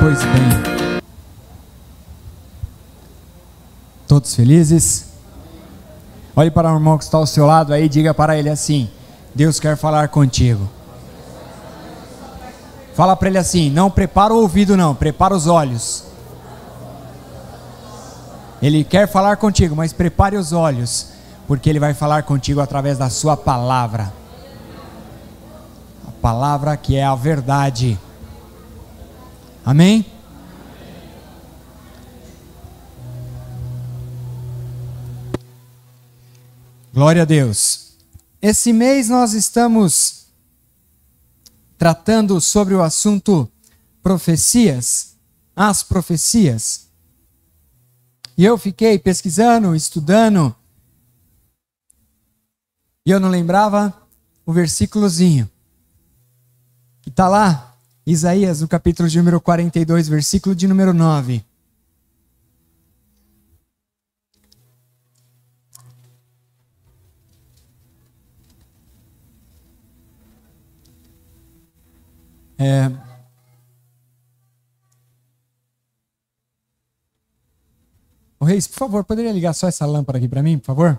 Pois bem, todos felizes? Olhe para o irmão que está ao seu lado aí e diga para ele assim: Deus quer falar contigo. Fala para ele assim: não prepara o ouvido não, prepara os olhos. Ele quer falar contigo, mas prepare os olhos, porque ele vai falar contigo através da sua palavra. A palavra que é a verdade. Amém? Glória a Deus. Esse mês nós estamos tratando sobre o assunto profecias, as profecias. E eu fiquei pesquisando, estudando, e eu não lembrava o versículozinho que está lá, Isaías, no capítulo de número 42, versículo de número 9. Ô Reis, por favor, poderia ligar só essa lâmpada aqui para mim, por favor?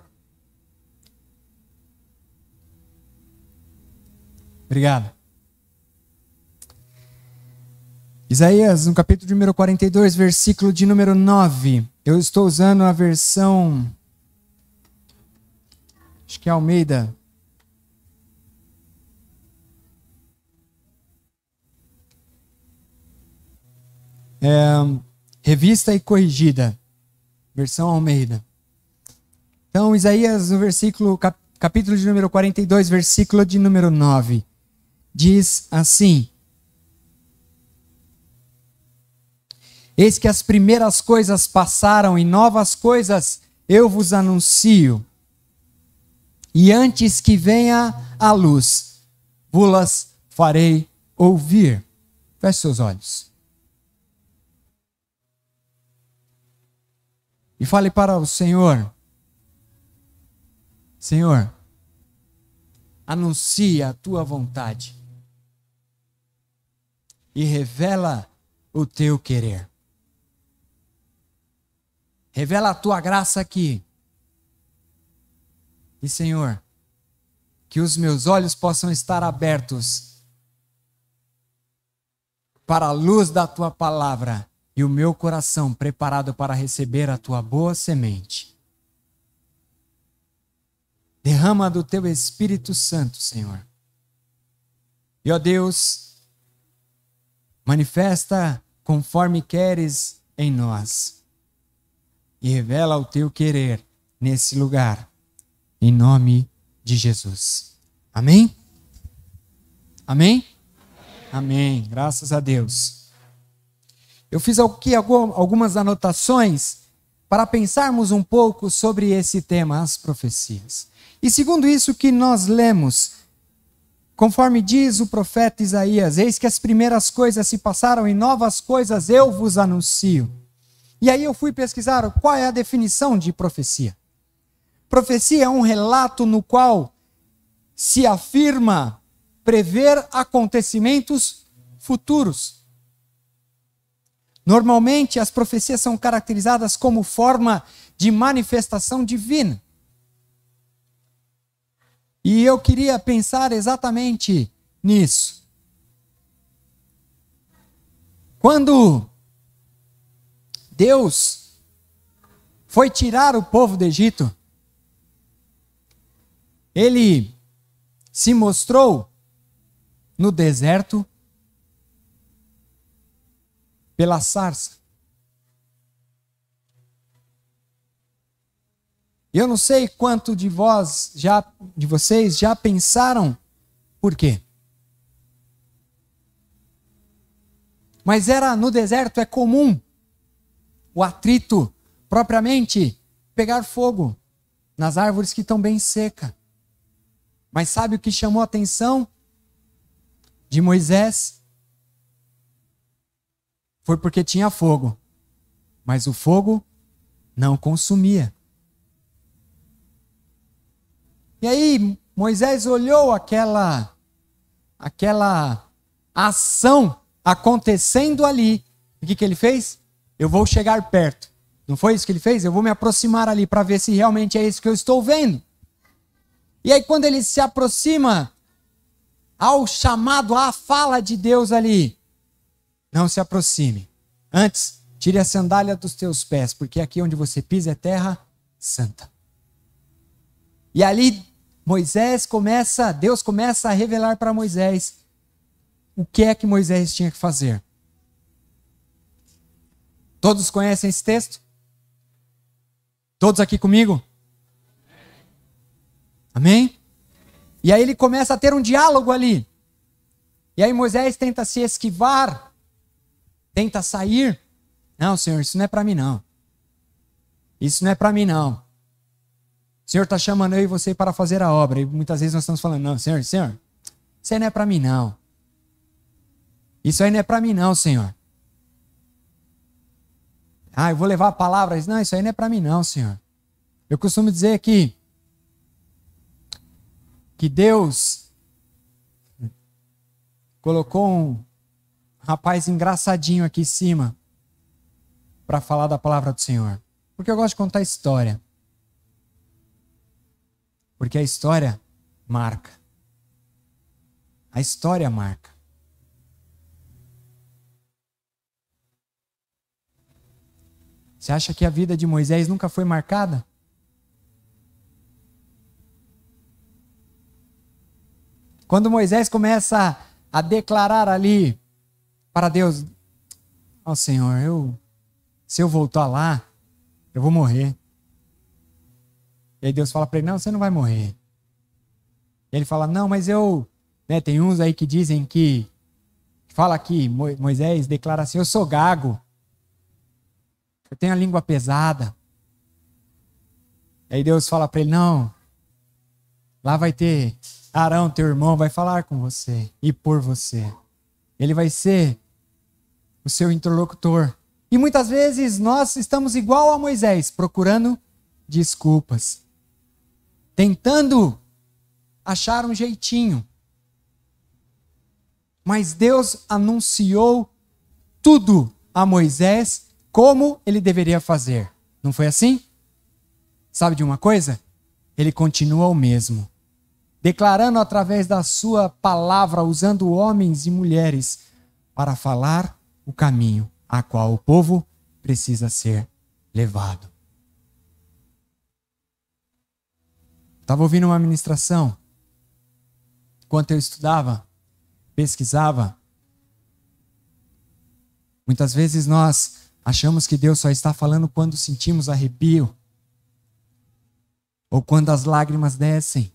Obrigado. Isaías, no capítulo de número 42, versículo de número 9. Eu estou usando a versão, acho que é Almeida. Revista e corrigida, versão Almeida. Então, Isaías, no versículo, capítulo de número 42, versículo de número 9, diz assim: eis que as primeiras coisas passaram e novas coisas eu vos anuncio. E antes que venha a luz, vos-las farei ouvir. Feche seus olhos. E fale para o Senhor: Senhor, anuncia a tua vontade e revela o teu querer. Revela a tua graça aqui. E, Senhor, que os meus olhos possam estar abertos para a luz da tua palavra e o meu coração preparado para receber a tua boa semente. Derrama do teu Espírito Santo, Senhor. E, ó Deus, manifesta conforme queres em nós. E revela o teu querer nesse lugar. Em nome de Jesus. Amém? Amém? Amém. Graças a Deus. Eu fiz aqui algumas anotações para pensarmos um pouco sobre esse tema, as profecias. E segundo isso que nós lemos, conforme diz o profeta Isaías: eis que as primeiras coisas se passaram e novas coisas eu vos anuncio. E aí eu fui pesquisar qual é a definição de profecia. Profecia é um relato no qual se afirma prever acontecimentos futuros. Normalmente, as profecias são caracterizadas como forma de manifestação divina. E eu queria pensar exatamente nisso. Quando Deus foi tirar o povo do Egito, ele se mostrou no deserto pela sarça. Eu não sei quanto de vocês já pensaram por quê. Mas no deserto é comum o atrito propriamente pegar fogo nas árvores que estão bem secas. Mas sabe o que chamou a atenção de Moisés? Foi porque tinha fogo, mas o fogo não consumia. E aí Moisés olhou aquela ação acontecendo ali O que ele fez? Eu vou chegar perto. Não foi isso que ele fez? Eu vou me aproximar ali para ver se realmente é isso que eu estou vendo. E aí quando ele se aproxima ao chamado, à fala de Deus ali, não se aproxime. Antes, tire a sandália dos teus pés, porque aqui onde você pisa é terra santa. E ali Deus começa a revelar para Moisés o que é que Moisés tinha que fazer. Todos conhecem esse texto? Todos aqui comigo? Amém? E aí ele começa a ter um diálogo ali. E aí Moisés tenta se esquivar, tenta sair. Não, Senhor, isso não é para mim não. Isso não é para mim não. O Senhor está chamando eu e você para fazer a obra. E muitas vezes nós estamos falando, não, Senhor, isso aí não é para mim não. Isso aí não é para mim não, Senhor. Eu vou levar palavras. Não, isso aí não é para mim não, Senhor. Eu costumo dizer que Deus colocou um rapaz engraçadinho aqui em cima para falar da palavra do Senhor. Porque eu gosto de contar história. Porque a história marca. A história marca. Você acha que a vida de Moisés nunca foi marcada? Quando Moisés começa a declarar ali para Deus, Senhor, se eu voltar lá, eu vou morrer. E aí Deus fala para ele, não, você não vai morrer. E ele fala, não, mas tem uns aí que dizem fala que Moisés declara assim, eu sou gago. Eu tenho a língua pesada. E aí Deus fala para ele, não, lá vai ter Arão, teu irmão, vai falar com você e por você. Ele vai ser o seu interlocutor. E muitas vezes nós estamos igual a Moisés, procurando desculpas. Tentando achar um jeitinho. Mas Deus anunciou tudo a Moisés como ele deveria fazer. Não foi assim? Sabe de uma coisa? Ele continua o mesmo. Declarando através da sua palavra, usando homens e mulheres para falar o caminho a qual o povo precisa ser levado. Estava ouvindo uma ministração enquanto eu estudava, pesquisava. Muitas vezes nós achamos que Deus só está falando quando sentimos arrepio ou quando as lágrimas descem.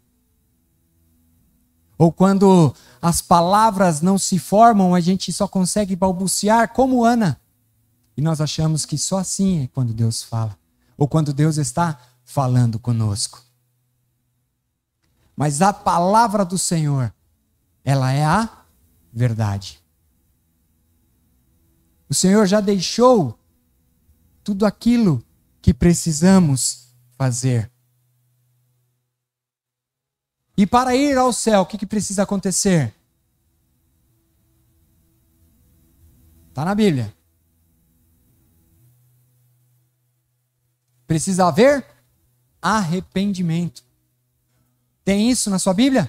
Ou quando as palavras não se formam, a gente só consegue balbuciar como Ana. E nós achamos que só assim é quando Deus fala. Ou quando Deus está falando conosco. Mas a palavra do Senhor, ela é a verdade. O Senhor já deixou tudo aquilo que precisamos fazer. E para ir ao céu, o que precisa acontecer? Está na Bíblia. Precisa haver arrependimento. Tem isso na sua Bíblia?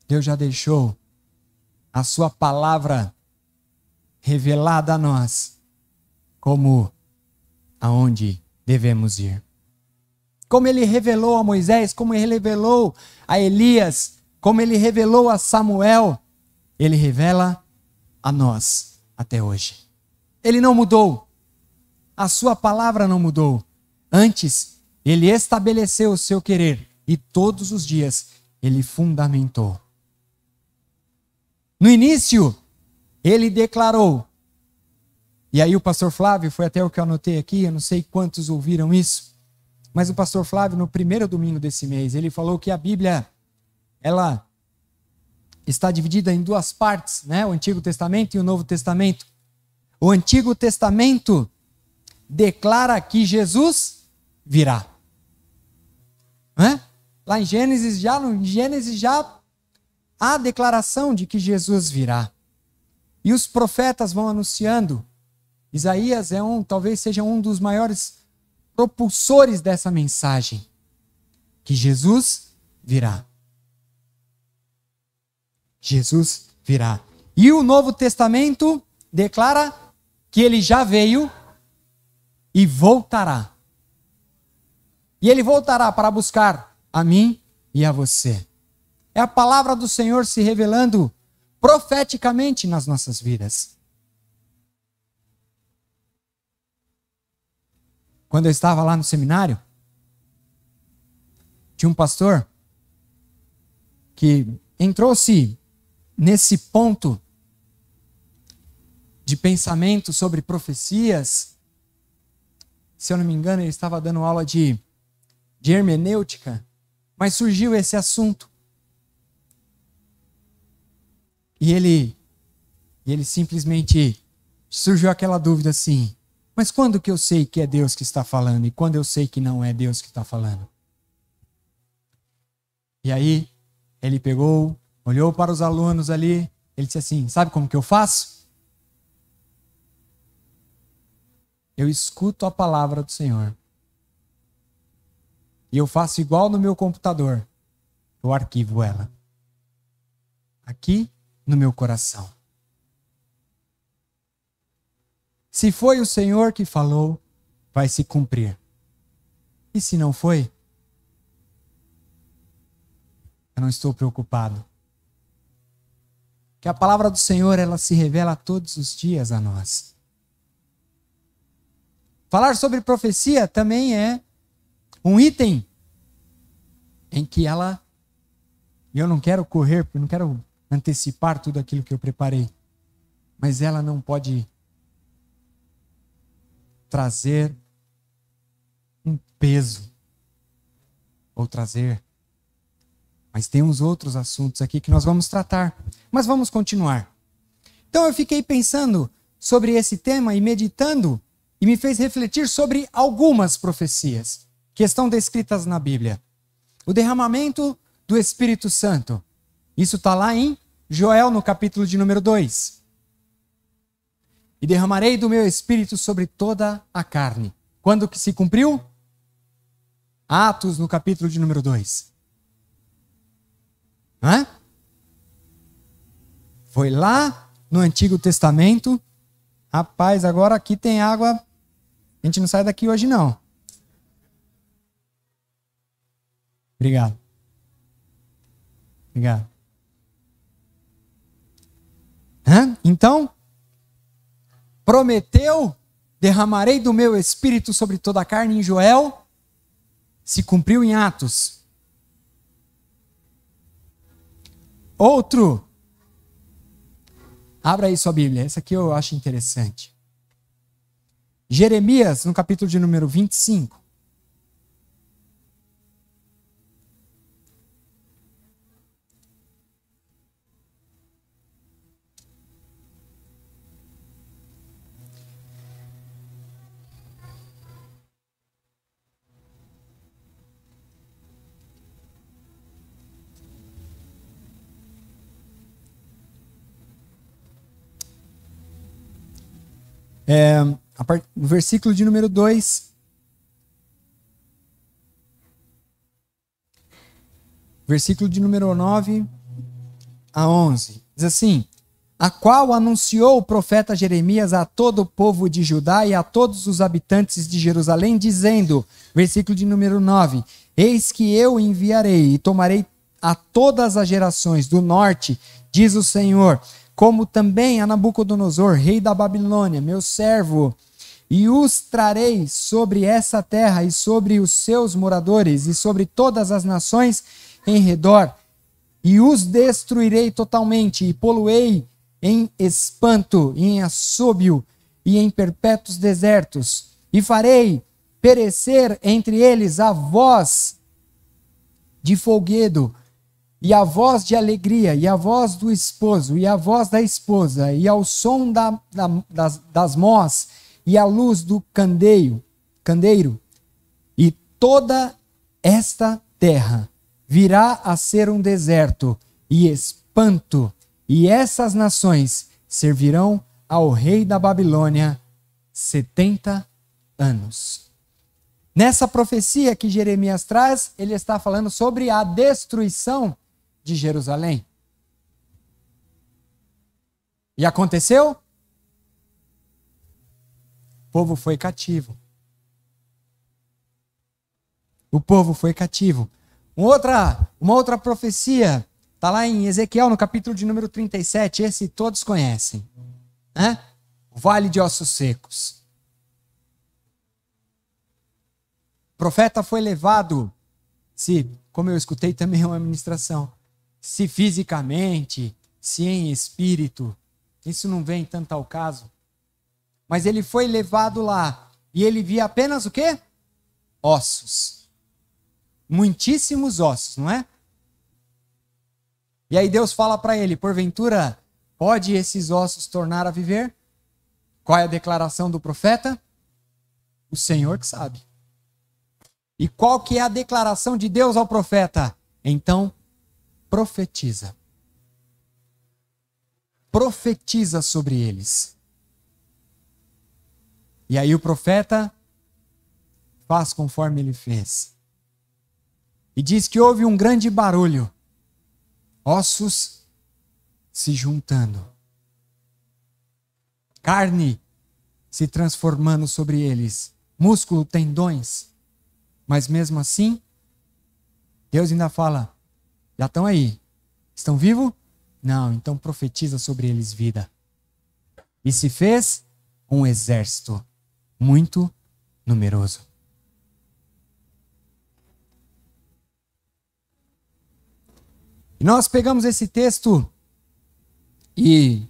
Deus já deixou a sua palavra revelada a nós como aonde devemos ir. Como ele revelou a Moisés, como ele revelou a Elias, como ele revelou a Samuel, ele revela a nós até hoje. Ele não mudou. A sua palavra não mudou. Antes, ele estabeleceu o seu querer e todos os dias ele fundamentou. No início, ele declarou. E aí o pastor Flávio, foi até o que eu anotei aqui, eu não sei quantos ouviram isso. Mas o pastor Flávio, no primeiro domingo desse mês, ele falou que a Bíblia, ela está dividida em duas partes, né? O Antigo Testamento e o Novo Testamento. O Antigo Testamento declara que Jesus virá. Lá em Gênesis já há a declaração de que Jesus virá. E os profetas vão anunciando. Isaías talvez seja um dos maiores propulsores dessa mensagem, que Jesus virá. Jesus virá. E o Novo Testamento declara que ele já veio e voltará. E ele voltará para buscar a mim e a você. É a palavra do Senhor se revelando profeticamente nas nossas vidas. Quando eu estava lá no seminário, tinha um pastor que entrou-se nesse ponto de pensamento sobre profecias. Se eu não me engano, ele estava dando aula de hermenêutica, mas surgiu esse assunto. E ele simplesmente surgiu aquela dúvida assim: mas quando que eu sei que é Deus que está falando e quando eu sei que não é Deus que está falando? E aí ele pegou, olhou para os alunos ali, ele disse assim: sabe como que eu faço? Eu escuto a palavra do Senhor. E eu faço igual no meu computador. Eu arquivo ela aqui no meu coração. Se foi o Senhor que falou, vai se cumprir. E se não foi, eu não estou preocupado. Que a palavra do Senhor, ela se revela todos os dias a nós. Falar sobre profecia também é um item em que eu não quero correr, não quero antecipar tudo aquilo que eu preparei, mas ela não pode trazer um peso, ou trazer, mas tem uns outros assuntos aqui que nós vamos tratar, mas vamos continuar. Então eu fiquei pensando sobre esse tema e meditando, e me fez refletir sobre algumas profecias que estão descritas na Bíblia. O derramamento do Espírito Santo. Isso está lá em Joel, no capítulo de número 2. E derramarei do meu Espírito sobre toda a carne. Quando que se cumpriu? Atos, no capítulo de número 2. Foi lá no Antigo Testamento. Rapaz, agora aqui tem água. A gente não sai daqui hoje, não. Obrigado. Então, prometeu, derramarei do meu Espírito sobre toda a carne em Joel, se cumpriu em Atos. Outro, abra aí sua Bíblia, essa aqui eu acho interessante. Jeremias, no capítulo de número 25. No versículo de número 2. Versículo de número 9 a 11. Diz assim: a qual anunciou o profeta Jeremias a todo o povo de Judá e a todos os habitantes de Jerusalém, dizendo, versículo de número 9, eis que eu enviarei e tomarei a todas as gerações do norte, diz o Senhor, como também a Nabucodonosor, rei da Babilônia, meu servo, e os trarei sobre essa terra e sobre os seus moradores e sobre todas as nações em redor, e os destruirei totalmente e poluei em espanto, em assobio e em perpétuos desertos, e farei perecer entre eles a voz de folguedo, e a voz de alegria, e a voz do esposo, e a voz da esposa, e ao som das mós, e a luz do candeeiro, e toda esta terra virá a ser um deserto e espanto, e essas nações servirão ao rei da Babilônia 70 anos. Nessa profecia que Jeremias traz, ele está falando sobre a destruição de Jerusalém. E aconteceu? O povo foi cativo. O povo foi cativo. Uma outra profecia está lá em Ezequiel, no capítulo de número 37. Esse todos conhecem. O Vale de Ossos Secos. O profeta foi levado, como eu escutei também uma ministração, se fisicamente, se em espírito, isso não vem tanto ao caso. Mas ele foi levado lá e ele via apenas o quê? Ossos. Muitíssimos ossos, não é? E aí Deus fala para ele, porventura, pode esses ossos tornar a viver? Qual é a declaração do profeta? O Senhor que sabe. E qual que é a declaração de Deus ao profeta? Então, profetiza. Profetiza sobre eles. E aí o profeta faz conforme ele fez. E diz que houve um grande barulho. Ossos se juntando. Carne se transformando sobre eles. Músculo, tendões. Mas mesmo assim, Deus ainda fala, já estão aí. Estão vivos? Não, então profetiza sobre eles vida. E se fez um exército muito numeroso. E nós pegamos esse texto e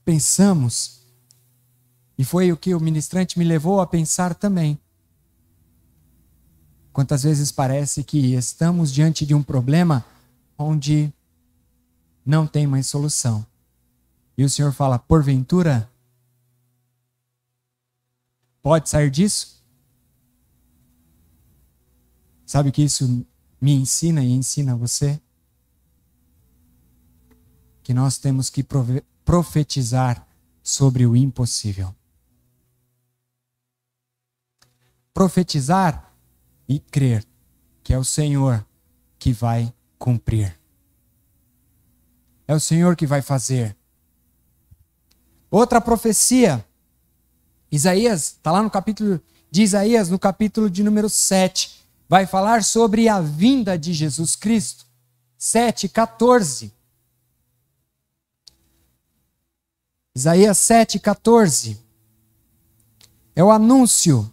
pensamos, e foi o que o ministrante me levou a pensar também. Quantas vezes parece que estamos diante de um problema onde não tem mais solução. E o Senhor fala, porventura, pode sair disso? Sabe o que isso me ensina e ensina a você? Que nós temos que profetizar sobre o impossível. Profetizar e crer que é o Senhor que vai cumprir. É o Senhor que vai fazer. Outra profecia, Isaías, está lá no capítulo de Isaías, no capítulo de número 7, vai falar sobre a vinda de Jesus Cristo. 7:14. Isaías 7:14. É o anúncio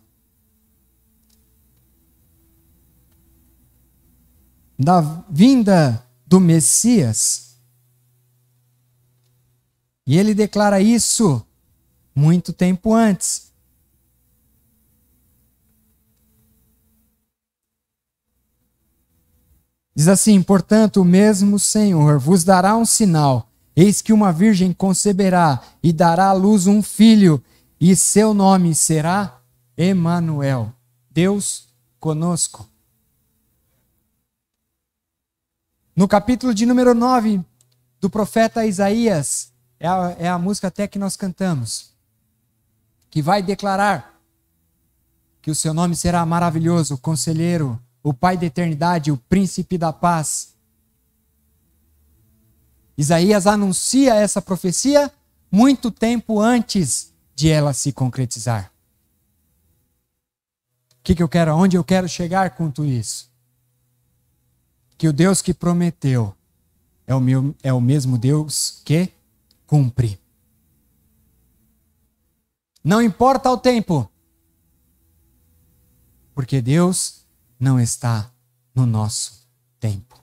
da vinda do Messias. E ele declara isso muito tempo antes. Diz assim, portanto, o mesmo Senhor vos dará um sinal. Eis que uma virgem conceberá e dará à luz um filho, e seu nome será Emanuel, Deus conosco. No capítulo de número 9 do profeta Isaías, é a música até que nós cantamos, que vai declarar que o seu nome será maravilhoso, conselheiro, o Pai da eternidade, o príncipe da paz. Isaías anuncia essa profecia muito tempo antes de ela se concretizar. Onde eu quero chegar com tudo isso? Que o Deus que prometeu é o mesmo Deus que cumpre. Não importa o tempo, porque Deus não está no nosso tempo.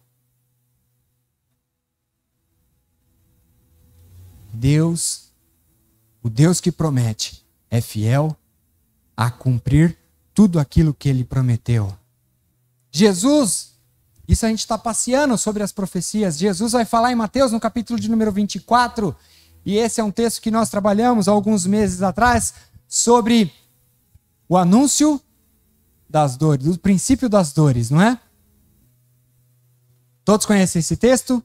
Deus, o Deus que promete, é fiel a cumprir tudo aquilo que ele prometeu. Jesus, isso a gente está passeando sobre as profecias. Jesus vai falar em Mateus, no capítulo de número 24, e esse é um texto que nós trabalhamos há alguns meses atrás, sobre o anúncio das dores, do princípio das dores, não é? Todos conhecem esse texto?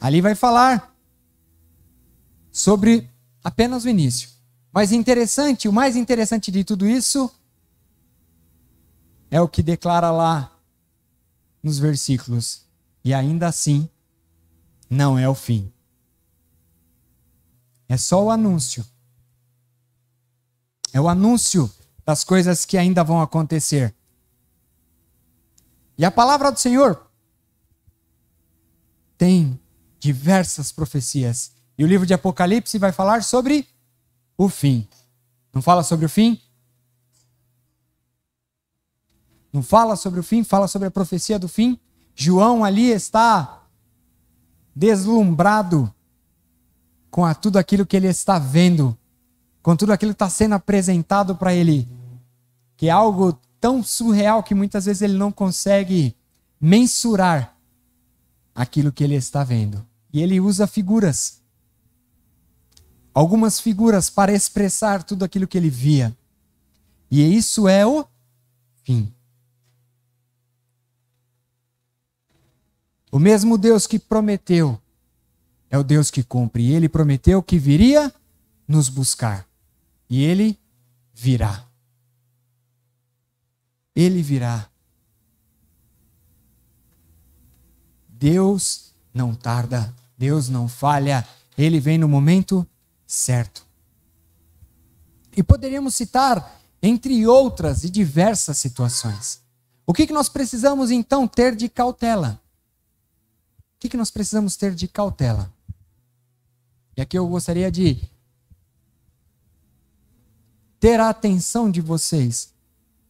Ali vai falar sobre apenas o início. Mas o mais interessante de tudo isso é o que declara lá nos versículos. E ainda assim, não é o fim. É só o anúncio. É o anúncio das coisas que ainda vão acontecer. E a palavra do Senhor tem diversas profecias. E o livro de Apocalipse vai falar sobre o fim. Não fala sobre o fim? Não fala sobre o fim, fala sobre a profecia do fim. João ali está deslumbrado com tudo aquilo que ele está vendo, com tudo aquilo que está sendo apresentado para ele, que é algo tão surreal que muitas vezes ele não consegue mensurar aquilo que ele está vendo. E ele usa figuras. Algumas figuras para expressar tudo aquilo que ele via. E isso é o fim. O mesmo Deus que prometeu é o Deus que cumpre. E ele prometeu que viria nos buscar. E ele virá. Ele virá. Deus não tarda. Deus não falha. Ele vem no momento certo. E poderíamos citar, entre outras e diversas situações. O que nós precisamos então ter de cautela? O que nós precisamos ter de cautela? E aqui eu gostaria de ter a atenção de vocês,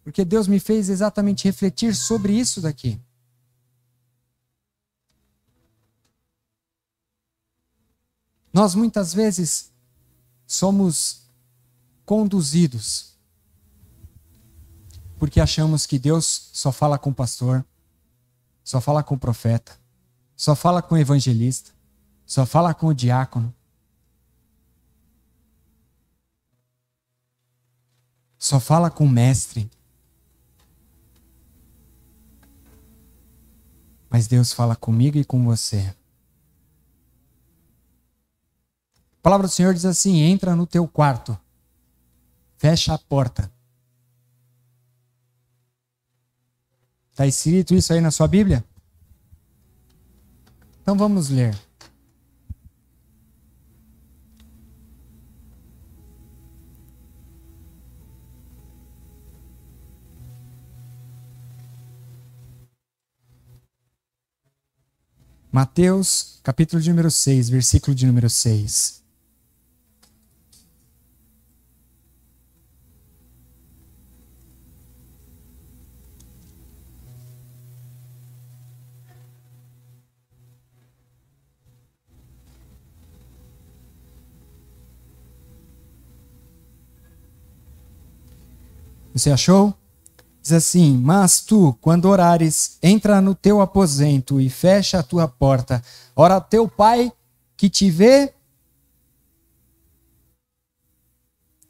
porque Deus me fez exatamente refletir sobre isso daqui. Nós muitas vezes somos conduzidos porque achamos que Deus só fala com o pastor, só fala com o profeta, só fala com o evangelista, só fala com o diácono, só fala com o mestre. Mas Deus fala comigo e com você. A palavra do Senhor diz assim: entra no teu quarto, fecha a porta. Está escrito isso aí na sua Bíblia? Então vamos ler. Mateus, capítulo de número 6, versículo de número 6. Você achou? Diz assim: mas tu, quando orares, entra no teu aposento e fecha a tua porta. Ora, teu pai que te vê,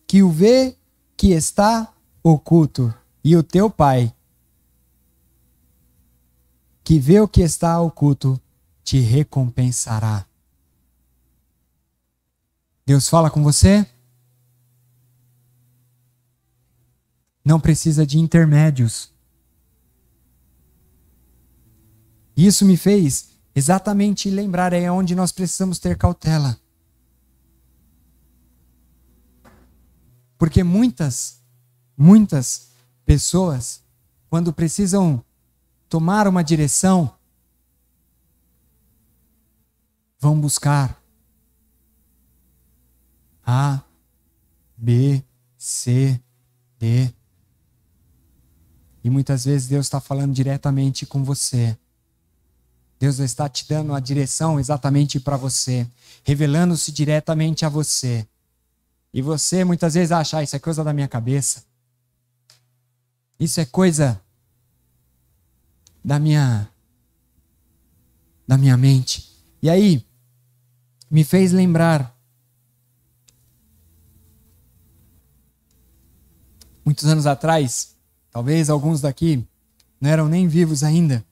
que o vê que está oculto, e o teu pai que vê o que está oculto, te recompensará. Deus fala com você? Não precisa de intermédios. Isso me fez exatamente lembrar onde nós precisamos ter cautela. Porque muitas pessoas, quando precisam tomar uma direção, vão buscar A, B, C, D. E muitas vezes Deus está falando diretamente com você. Deus está te dando a direção exatamente para você, revelando-se diretamente a você. E você muitas vezes acha: isso é coisa da minha cabeça. Isso é coisa da minha mente. E aí, me fez lembrar, muitos anos atrás, talvez alguns daqui não eram nem vivos ainda.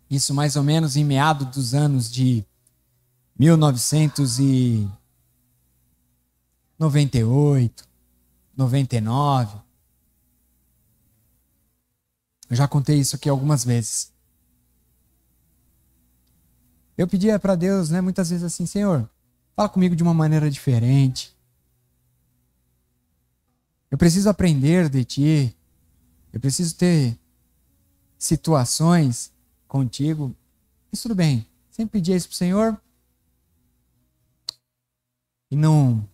Isso mais ou menos em meados dos anos de 1998, 99. Eu já contei isso aqui algumas vezes. Eu pedia para Deus, né, muitas vezes assim, Senhor, fala comigo de uma maneira diferente. Eu preciso aprender de Ti. Eu preciso ter situações contigo. Isso tudo bem. Sempre pedia isso para o Senhor. E não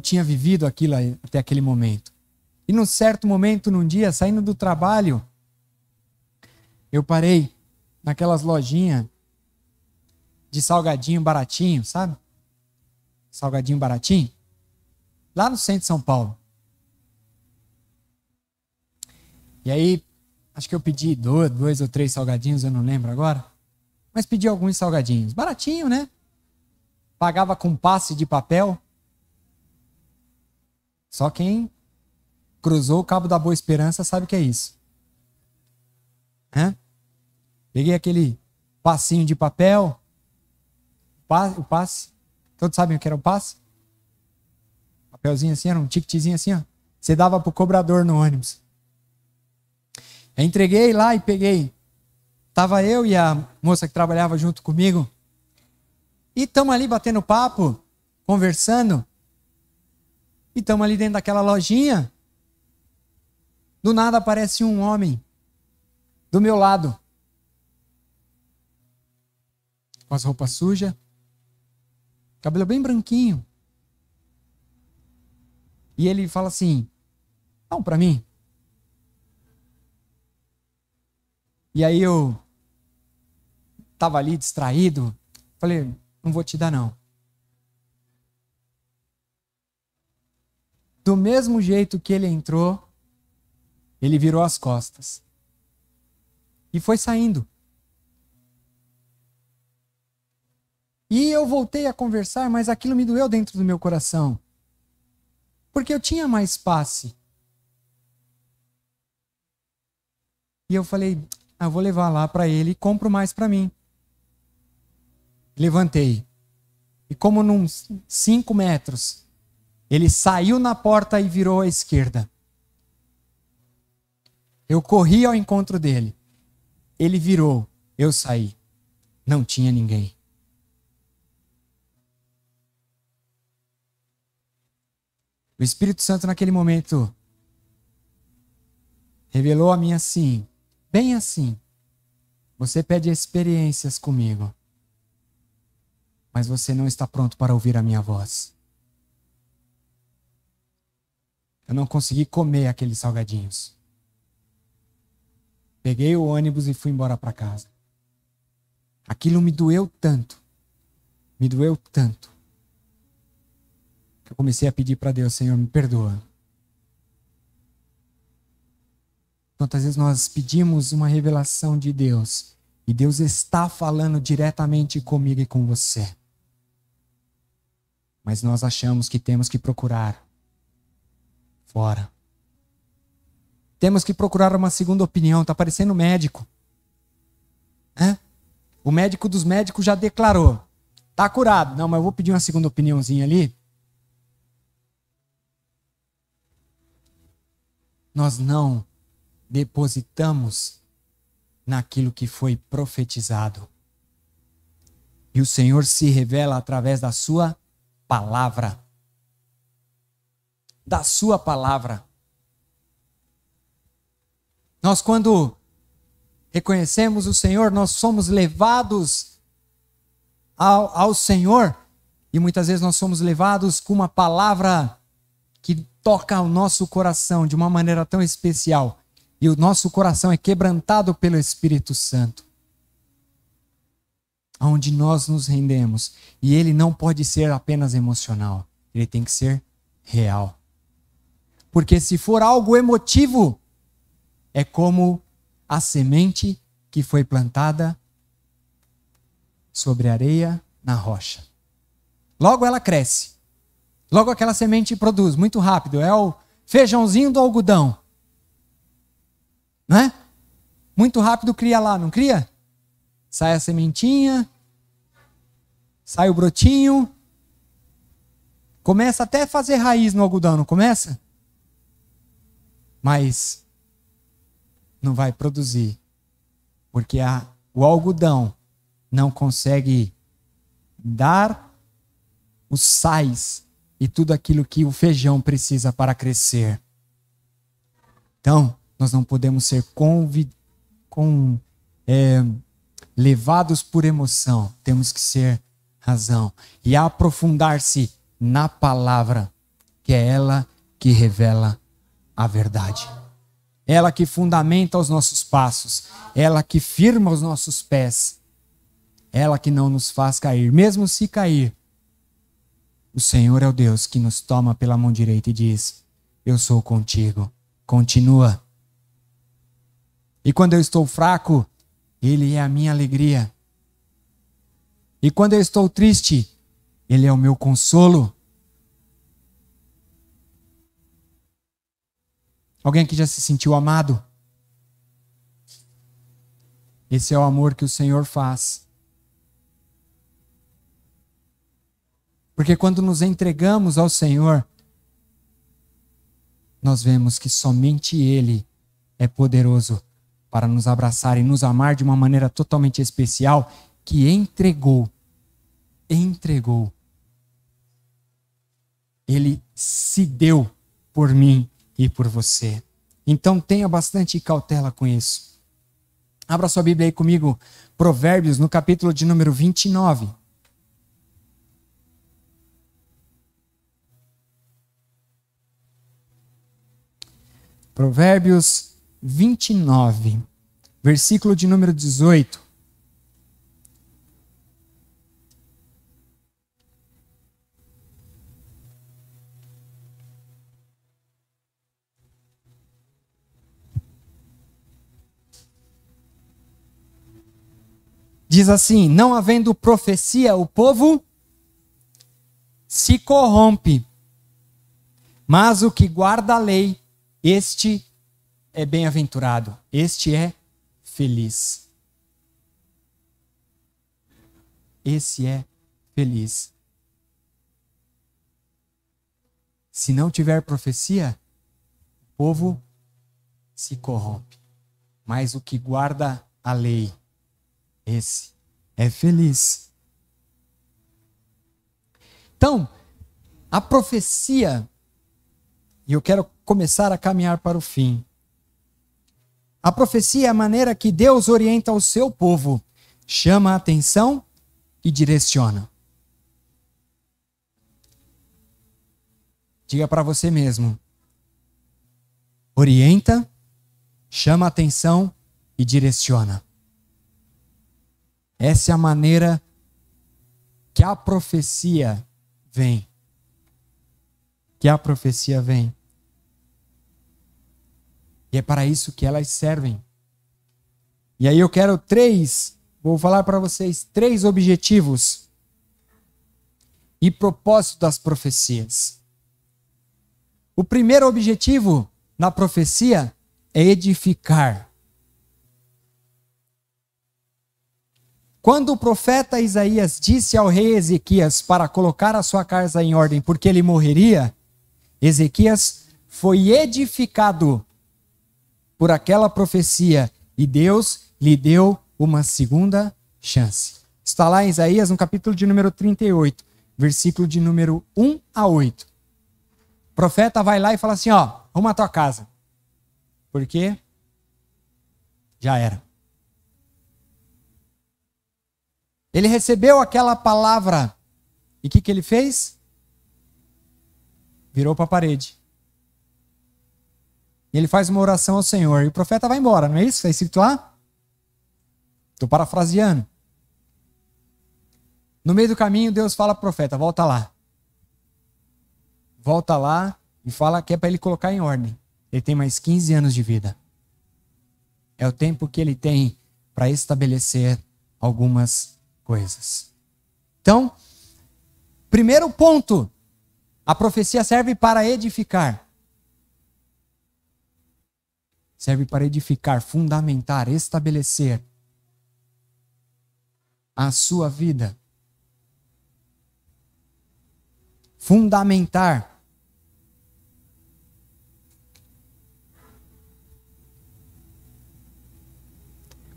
tinha vivido aquilo até aquele momento. E num certo momento, num dia, saindo do trabalho, eu parei naquelas lojinhas de salgadinho baratinho, sabe? Salgadinho baratinho. Lá no centro de São Paulo. E aí, acho que eu pedi dois ou três salgadinhos, eu não lembro agora. Mas pedi alguns salgadinhos. Baratinho, né? Pagava com passe de papel. Só quem cruzou o Cabo da Boa Esperança sabe o que é isso. Peguei aquele passinho de papel. O passe. Todos sabem o que era o passe? Papelzinho assim, era um ticketzinho assim, ó. Você dava pro cobrador no ônibus. Eu entreguei lá e peguei. Tava eu e a moça que trabalhava junto comigo. E estamos ali batendo papo, conversando. E estamos ali dentro daquela lojinha. Do nada aparece um homem do meu lado. Com as roupas sujas. Cabelo bem branquinho. E ele fala assim, não, para mim. E aí eu estava ali distraído. Falei, não vou te dar não. Do mesmo jeito que ele entrou, ele virou as costas. E foi saindo. E eu voltei a conversar, mas aquilo me doeu dentro do meu coração. Porque eu tinha mais passe. E eu falei, eu vou levar lá para ele e compro mais para mim. Levantei. E como num 5 metros, ele saiu na porta e virou à esquerda. Eu corri ao encontro dele. Ele virou, eu saí. Não tinha ninguém. O Espírito Santo naquele momento revelou a mim assim, bem assim. Você pede experiências comigo, mas você não está pronto para ouvir a minha voz. Eu não consegui comer aqueles salgadinhos. Peguei o ônibus e fui embora para casa. Aquilo me doeu tanto, que eu comecei a pedir para Deus, Senhor, me perdoa. Quantas vezes nós pedimos uma revelação de Deus e Deus está falando diretamente comigo e com você. Mas nós achamos que temos que procurar fora. Temos que procurar uma segunda opinião. Está parecendo médico. O médico dos médicos já declarou. Está curado. Não, mas eu vou pedir uma segunda opiniãozinha ali. Nós não depositamos naquilo que foi profetizado. E o Senhor se revela através da sua palavra. Da sua palavra. Nós, quando reconhecemos o Senhor, nós somos levados ao Senhor. E muitas vezes nós somos levados com uma palavra que toca o nosso coração de uma maneira tão especial. E o nosso coração é quebrantado pelo Espírito Santo. Onde nós nos rendemos. E ele não pode ser apenas emocional. Ele tem que ser real. Porque se for algo emotivo, é como a semente que foi plantada sobre areia na rocha. Logo ela cresce. Logo aquela semente produz muito rápido. É o feijãozinho do algodão. Não é? Muito rápido cria lá, não cria? Sai a sementinha, sai o brotinho, começa até a fazer raiz no algodão, não começa? Mas não vai produzir, porque o algodão não consegue dar os sais e tudo aquilo que o feijão precisa para crescer. Então, nós não podemos ser levados por emoção, temos que ser razão e aprofundar-se na palavra, que é ela que revela a verdade. Ela que fundamenta os nossos passos, ela que firma os nossos pés, ela que não nos faz cair, mesmo se cair. O Senhor é o Deus que nos toma pela mão direita e diz: eu sou contigo, continua. E quando eu estou fraco, Ele é a minha alegria. E quando eu estou triste, Ele é o meu consolo. Alguém aqui já se sentiu amado? Esse é o amor que o Senhor faz. Porque quando nos entregamos ao Senhor, nós vemos que somente Ele é poderoso para nos abraçar e nos amar de uma maneira totalmente especial, que entregou. Ele se deu por mim e por você. Então tenha bastante cautela com isso. Abra sua Bíblia aí comigo, Provérbios, no capítulo de número 29. Provérbios 29, versículo de número 18. Diz assim: não havendo profecia, o povo se corrompe, mas o que guarda a lei, este é bem-aventurado, este é feliz. Esse é feliz. Se não tiver profecia, o povo se corrompe, mas o que guarda a lei, esse é feliz. Então, a profecia, e eu quero começar a caminhar para o fim. A profecia é a maneira que Deus orienta o seu povo, chama a atenção e direciona. Diga para você mesmo: orienta, chama a atenção e direciona. Essa é a maneira que a profecia vem. Que a profecia vem. E é para isso que elas servem. E aí eu quero vou falar para vocês 3 objetivos e propósitos das profecias. O primeiro objetivo na profecia é edificar. Quando o profeta Isaías disse ao rei Ezequias para colocar a sua casa em ordem porque ele morreria, Ezequias foi edificado por aquela profecia e Deus lhe deu uma segunda chance. Está lá em Isaías, no capítulo de número 38, versículo de número 1 a 8. O profeta vai lá e fala assim: ó, arruma a tua casa. Porque já era. Ele recebeu aquela palavra e o que ele fez? Virou para a parede. E ele faz uma oração ao Senhor. E o profeta vai embora, não é isso? Está escrito lá? Estou parafraseando. No meio do caminho, Deus fala para o profeta: volta lá. Volta lá e fala que é para ele colocar em ordem. Ele tem mais 15 anos de vida. É o tempo que ele tem para estabelecer algumas coisas. Então, primeiro ponto, a profecia serve para edificar. serve para edificar, fundamentar, estabelecer a sua vida. Fundamentar.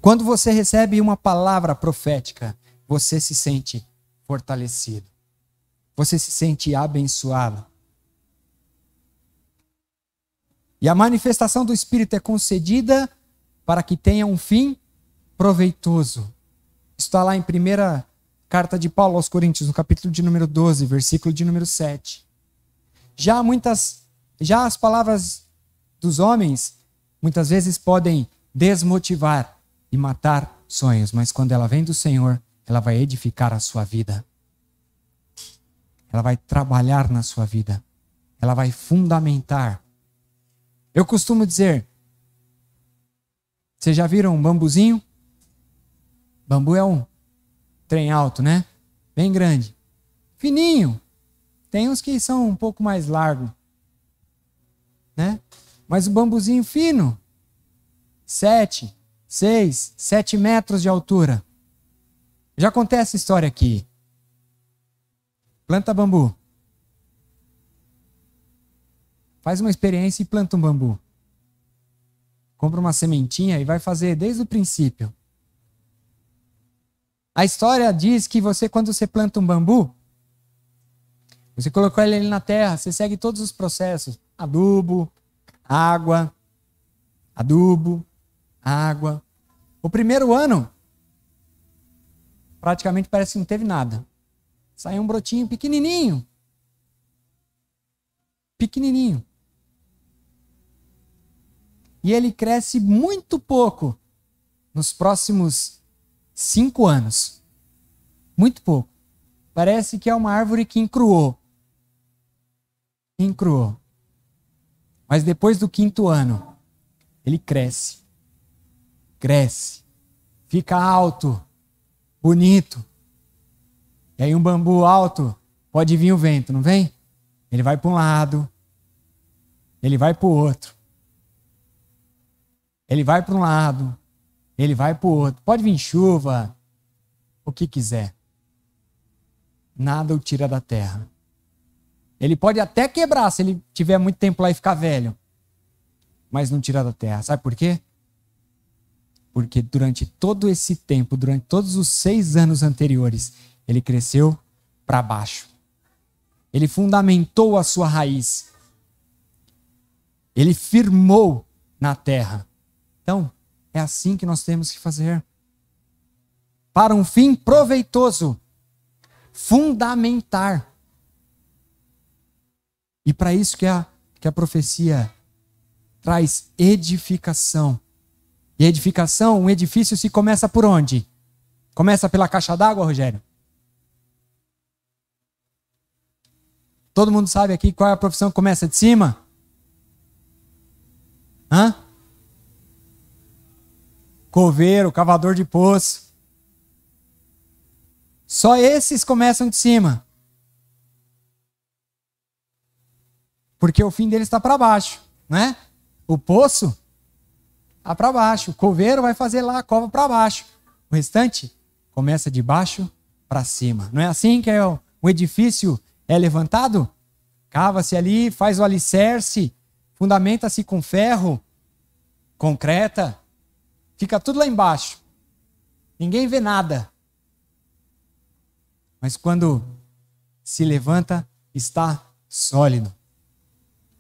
Quando você recebe uma palavra profética, você se sente fortalecido. Você se sente abençoado. E a manifestação do Espírito é concedida para que tenha um fim proveitoso. Está lá em 1ª carta de Paulo aos Coríntios, no capítulo de número 12, versículo de número 7. Já as palavras dos homens, muitas vezes podem desmotivar e matar sonhos, mas quando ela vem do Senhor, ela vai edificar a sua vida. Ela vai trabalhar na sua vida. Ela vai fundamentar. Eu costumo dizer, vocês já viram um bambuzinho? Bambu é um trem alto, né? Bem grande. Fininho. Tem uns que são um pouco mais largos, né? Mas o bambuzinho fino, 7, 6, 7 metros de altura. Já contei essa história aqui. Planta bambu. Faz uma experiência e planta um bambu. Compra uma sementinha e vai fazer desde o princípio. A história diz que quando você planta um bambu, você colocou ele ali na terra, você segue todos os processos. Adubo, água. O primeiro ano, praticamente parece que não teve nada. Saiu um brotinho pequenininho. Pequenininho. E ele cresce muito pouco nos próximos 5 anos. Muito pouco. Parece que é uma árvore que encruou. Mas depois do 5º ano, ele cresce. Fica alto, bonito. E aí um bambu alto, pode vir o vento, não vem? Ele vai para um lado, ele vai para o outro. Ele vai para um lado, ele vai para o outro. Pode vir chuva, o que quiser. Nada o tira da terra. Ele pode até quebrar se ele tiver muito tempo lá e ficar velho. Mas não tira da terra. Sabe por quê? Porque durante todo esse tempo, durante todos os 6 anos anteriores, ele cresceu para baixo. Ele fundamentou a sua raiz. Ele firmou na terra. Então, é assim que nós temos que fazer. Para um fim proveitoso. Fundamentar. E para isso que a profecia traz edificação. E edificação, um edifício se começa por onde? Começa pela caixa d'água, Rogério? Todo mundo sabe aqui qual é a profissão que começa de cima? Coveiro, cavador de poço. Só esses começam de cima. Porque o fim deles está para baixo, né? O poço está para baixo. O coveiro vai fazer lá a cova para baixo. O restante começa de baixo para cima. Não é assim que o edifício é levantado? Cava-se ali, faz o alicerce, fundamenta-se com ferro, concreta, fica tudo lá embaixo. Ninguém vê nada. Mas quando se levanta, está sólido.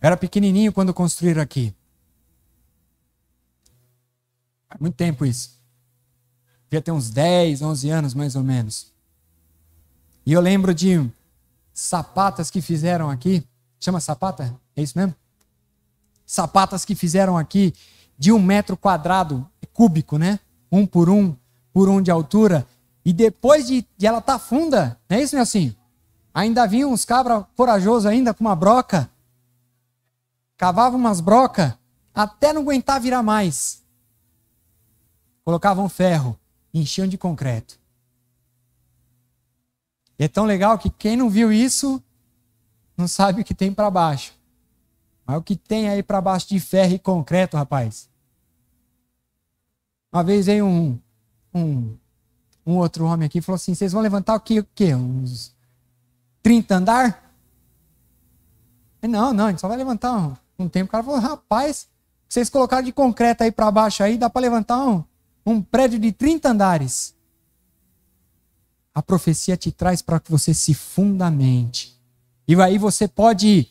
Era pequenininho quando construíram aqui. Faz muito tempo isso. Devia ter uns 10, 11 anos mais ou menos. E eu lembro de sapatas que fizeram aqui. Chama sapata? É isso mesmo? Sapatas que fizeram aqui de 1 metro quadrado, cúbico, né? 1 por 1 de altura. E depois de ela estar funda, não é isso, Nelsinho? Ainda vinha uns cabras corajosos ainda com uma broca. Cavavam umas brocas até não aguentar virar mais. Colocavam ferro, enchiam de concreto. E é tão legal que quem não viu isso não sabe o que tem para baixo. Mas o que tem aí para baixo de ferro e concreto, rapaz, Uma vez veio um outro homem aqui e falou assim, vocês vão levantar o quê? Uns 30 andar? Não, a gente só vai levantar um tempo. O cara falou, rapaz, vocês colocaram de concreto aí para baixo aí, dá para levantar um prédio de 30 andares. A profecia te traz para que você se fundamente. E aí você pode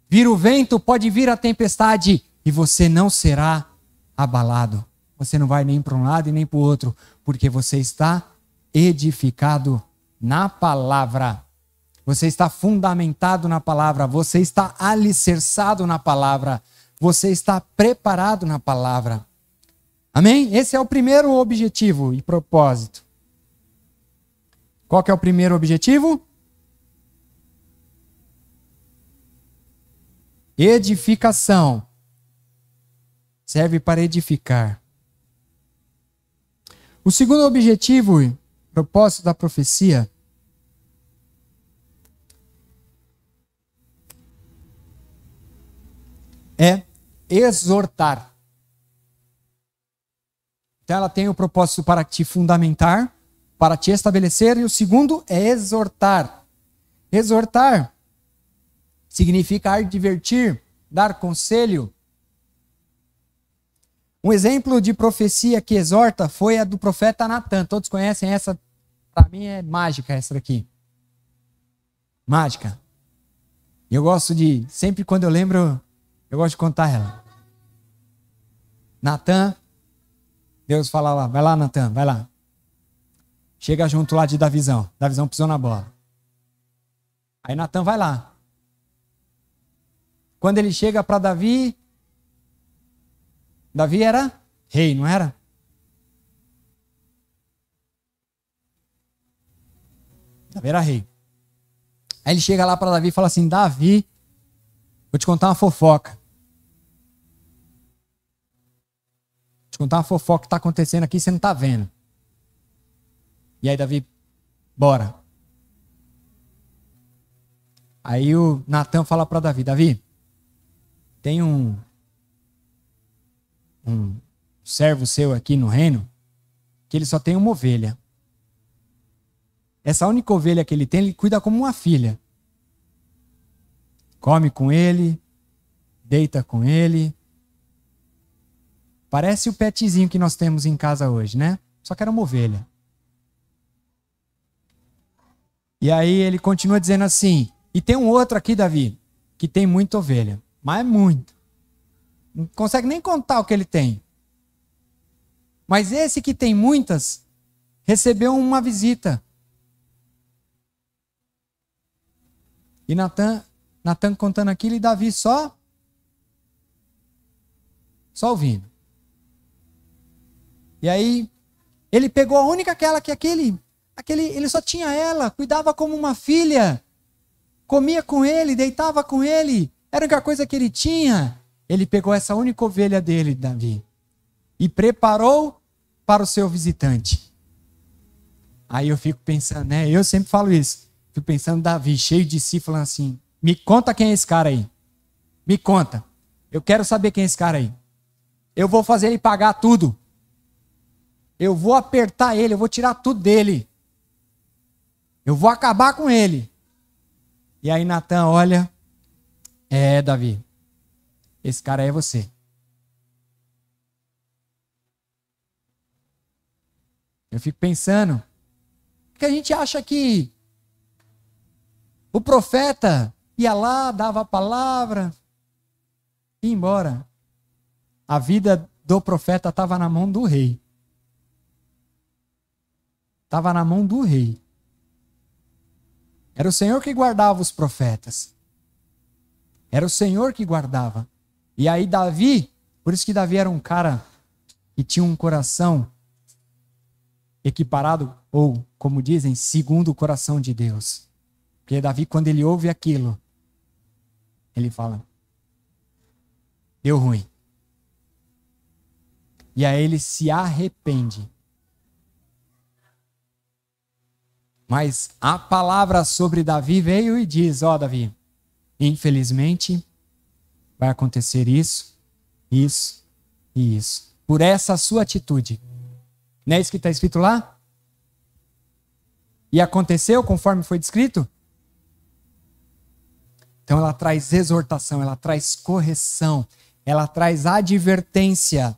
vir o vento, pode vir a tempestade, e você não será abalado. Você não vai nem para um lado e nem para o outro, porque você está edificado na palavra. Você está fundamentado na palavra. Você está alicerçado na palavra. Você está preparado na palavra. Amém? Esse é o primeiro objetivo e propósito. Qual que é o primeiro objetivo? Edificação. Serve para edificar. O segundo objetivo e propósito da profecia é exortar. Então ela tem o propósito para te fundamentar, para te estabelecer, e o segundo é exortar. Exortar significa advertir, dar conselho. Um exemplo de profecia que exorta foi a do profeta Natan. Todos conhecem essa? Para mim é mágica essa daqui. Mágica. Eu gosto de, sempre quando eu lembro, eu gosto de contar ela. Natan, Deus fala lá, vai lá Natan, vai lá. Chega junto lá de Davizão. Davizão pisou na bola. Aí Natan vai lá. Quando ele chega para Davi, Davi era rei, não era? Davi era rei. Aí ele chega lá para Davi e fala assim, Davi, vou te contar uma fofoca. Vou te contar uma fofoca que está acontecendo aqui e você não está vendo. E aí Davi, bora. Aí o Natan fala para Davi, Davi, tem um servo seu aqui no reino que ele só tem uma ovelha. Essa única ovelha que ele tem, ele cuida como uma filha. Come com ele, deita com ele. Parece o petzinho que nós temos em casa hoje, né? Só que era uma ovelha. E aí ele continua dizendo assim, e tem um outro aqui, Davi, que tem muita ovelha, mas é muito. Não consegue nem contar o que ele tem. Mas esse que tem muitas, recebeu uma visita. E Natan contando aquilo e Davi só ouvindo. E aí, ele pegou a única aquela que ele só tinha ela, cuidava como uma filha, comia com ele, deitava com ele, era a única coisa que ele tinha. Ele pegou essa única ovelha dele, Davi, e preparou para o seu visitante. Aí eu fico pensando, né? Eu sempre falo isso. Fico pensando, Davi, cheio de si, falando assim, me conta quem é esse cara aí. Me conta. Eu quero saber quem é esse cara aí. Eu vou fazer ele pagar tudo. Eu vou apertar ele, eu vou tirar tudo dele. Eu vou acabar com ele. E aí Natan olha, Davi, esse cara é você. Eu fico pensando, porque a gente acha que o profeta ia lá, dava a palavra e ia embora. A vida do profeta estava na mão do rei. Estava na mão do rei. Era o Senhor que guardava os profetas. Era o Senhor que guardava. E aí Davi, por isso que Davi era um cara que tinha um coração equiparado, ou como dizem, segundo o coração de Deus. Porque Davi, quando ele ouve aquilo, ele fala, deu ruim. E aí ele se arrepende. Mas a palavra sobre Davi veio e diz, Davi, infelizmente vai acontecer isso, isso e isso. Por essa sua atitude. Não é isso que está escrito lá? E aconteceu conforme foi descrito? Então ela traz exortação, ela traz correção, ela traz advertência.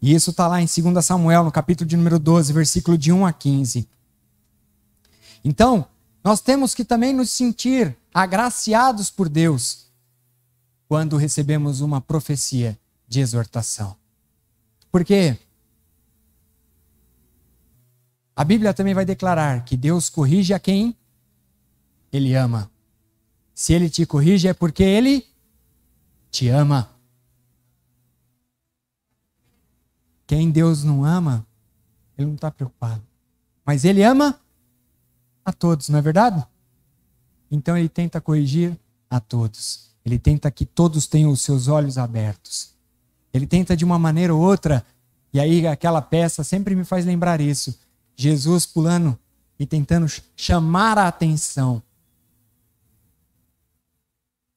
E isso está lá em 2 Samuel, no capítulo de número 12, versículo de 1 a 15. Então, nós temos que também nos sentir agraciados por Deus quando recebemos uma profecia de exortação. Por quê? A Bíblia também vai declarar que Deus corrige a quem Ele ama. Se Ele te corrige é porque Ele te ama. Quem Deus não ama, Ele não está preocupado. Mas Ele ama a todos, não é verdade? Então Ele tenta corrigir a todos. Ele tenta que todos tenham os seus olhos abertos. Ele tenta de uma maneira ou outra, e aí aquela peça sempre me faz lembrar isso. Jesus pulando e tentando chamar a atenção.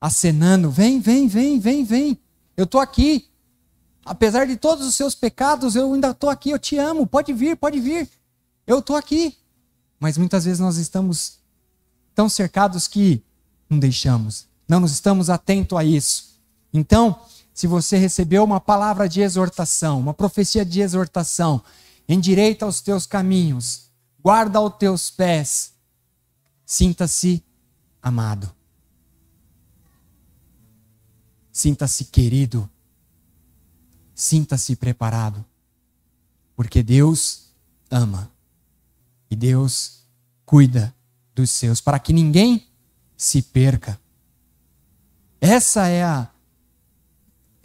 Acenando, vem, vem, vem, vem, vem. Eu estou aqui. Apesar de todos os seus pecados, eu ainda estou aqui, eu te amo. Pode vir, pode vir. Eu estou aqui. Mas muitas vezes nós estamos tão cercados que não deixamos. Não nos estamos atentos a isso. Então, se você recebeu uma palavra de exortação, uma profecia de exortação, endireita os teus caminhos, guarda os teus pés, sinta-se amado. Sinta-se querido. Sinta-se preparado. Porque Deus ama. E Deus cuida dos seus, para que ninguém se perca. Essa é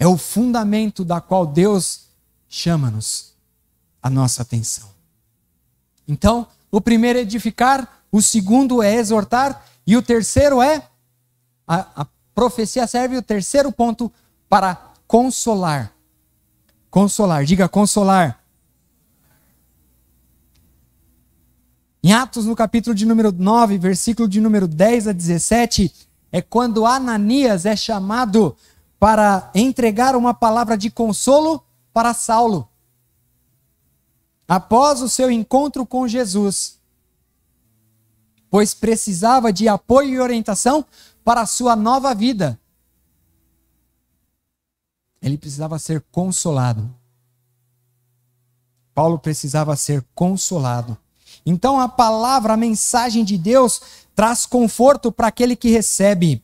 o fundamento da qual Deus chama-nos a nossa atenção. Então, o primeiro é edificar, o segundo é exortar, e o terceiro é a profecia serve o terceiro ponto para consolar. Consolar, diga consolar. Em Atos, no capítulo de número 9, versículo de número 10 a 17, é quando Ananias é chamado para entregar uma palavra de consolo para Saulo. Após o seu encontro com Jesus, pois precisava de apoio e orientação para a sua nova vida. Ele precisava ser consolado. Paulo precisava ser consolado. Então a palavra, a mensagem de Deus traz conforto para aquele que recebe.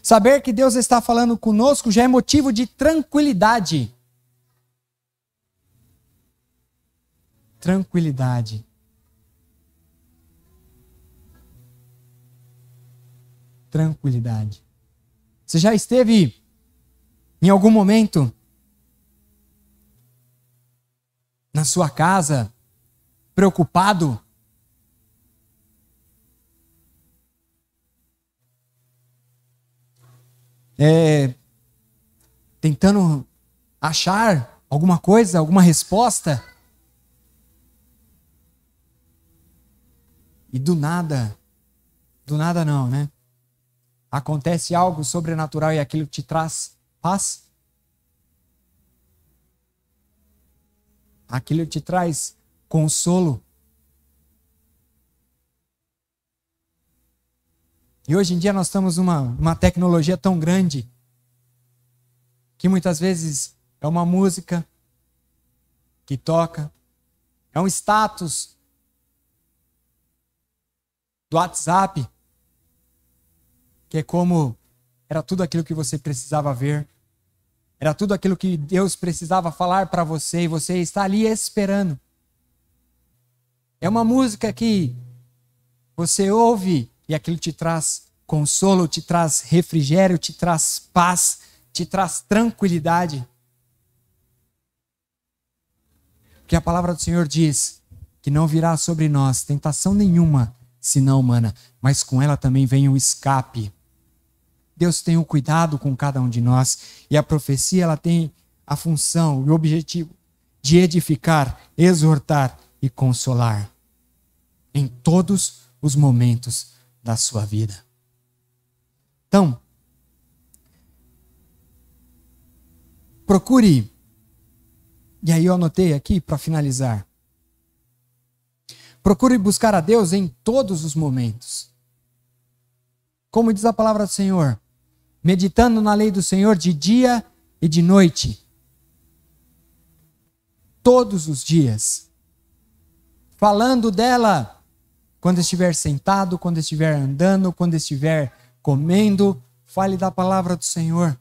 Saber que Deus está falando conosco já é motivo de tranquilidade. Tranquilidade. Tranquilidade. Você já esteve em algum momento na sua casa preocupado? Tentando achar alguma coisa, alguma resposta? E do nada não, né? Acontece algo sobrenatural e aquilo te traz paz? Aquilo te traz consolo? E hoje em dia nós estamos numa tecnologia tão grande que muitas vezes é uma música que toca, é um status do WhatsApp, que é como era tudo aquilo que você precisava ver, era tudo aquilo que Deus precisava falar para você e você está ali esperando. É uma música que você ouve e aquilo te traz consolo, te traz refrigério, te traz paz, te traz tranquilidade. Porque a palavra do Senhor diz que não virá sobre nós tentação nenhuma, senão humana, mas com ela também vem o escape. Deus tem um cuidado com cada um de nós e a profecia ela tem a função e o objetivo de edificar, exortar e consolar em todos os momentos da sua vida. Então, E aí eu anotei aqui para finalizar. Procure buscar a Deus em todos os momentos. Como diz a palavra do Senhor, meditando na lei do Senhor de dia e de noite. Todos os dias. Falando dela quando estiver sentado, quando estiver andando, quando estiver comendo. Fale da palavra do Senhor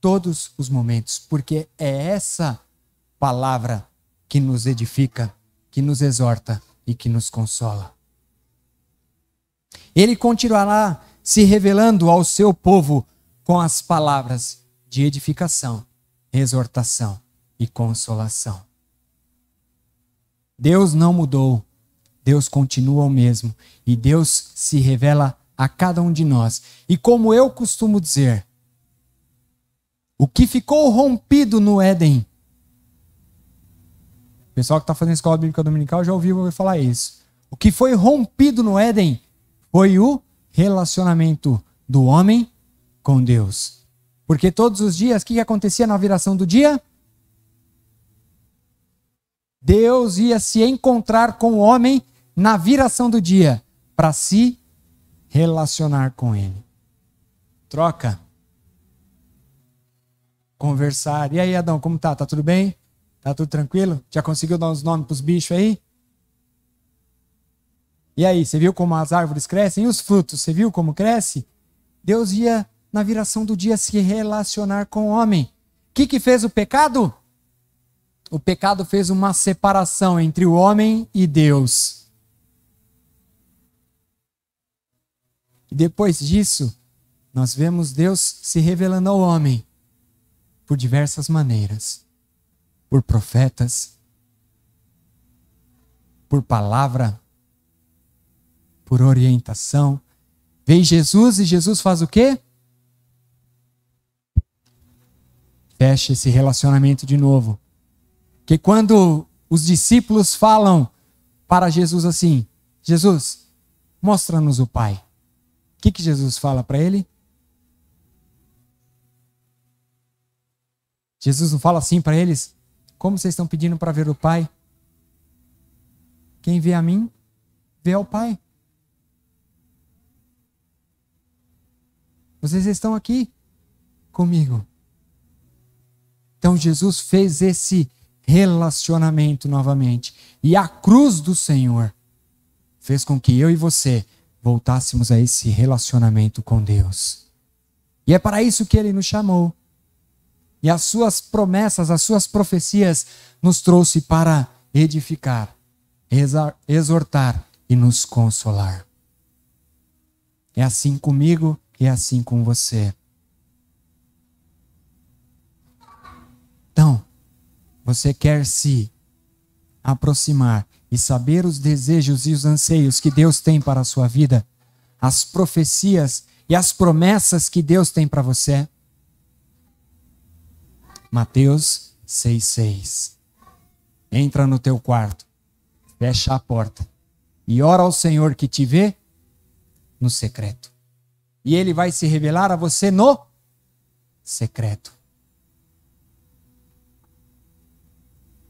todos os momentos, porque é essa palavra que nos edifica, que nos exorta e que nos consola. Ele continuará se revelando ao seu povo com as palavras de edificação, exortação e consolação. Deus não mudou, Deus continua o mesmo e Deus se revela a cada um de nós. E como eu costumo dizer, o que ficou rompido no Éden, o pessoal que está fazendo escola bíblica dominical já ouviu falar isso. O que foi rompido no Éden foi o relacionamento do homem com Deus. Porque todos os dias, o que acontecia na viração do dia? Deus ia se encontrar com o homem na viração do dia para se relacionar com ele. Troca. Conversar. E aí, Adão, como tá? Tá tudo bem? Tá tudo tranquilo? Já conseguiu dar uns nomes pros bichos aí? E aí, você viu como as árvores crescem? E os frutos, você viu como cresce? Deus ia, na viração do dia, se relacionar com o homem. O que fez o pecado? O pecado fez uma separação entre o homem e Deus. E depois disso, nós vemos Deus se revelando ao homem por diversas maneiras. Por profetas, por palavra, por orientação. Vem Jesus e Jesus faz o quê? Fecha esse relacionamento de novo. Que quando os discípulos falam para Jesus assim, Jesus, mostra-nos o Pai. O que Jesus fala para ele? Jesus não fala assim para eles, como vocês estão pedindo para ver o Pai? Quem vê a mim, vê ao Pai. Vocês estão aqui comigo. Então Jesus fez esse relacionamento novamente. E a cruz do Senhor fez com que eu e você voltássemos a esse relacionamento com Deus. E é para isso que Ele nos chamou. E as suas promessas, as suas profecias nos trouxe para edificar, exortar e nos consolar. É assim comigo e é assim com você. Então, você quer se aproximar e saber os desejos e os anseios que Deus tem para a sua vida? As profecias e as promessas que Deus tem para você? Mateus 6,6. Entra no teu quarto, fecha a porta e ora ao Senhor que te vê no secreto. E Ele vai se revelar a você no secreto.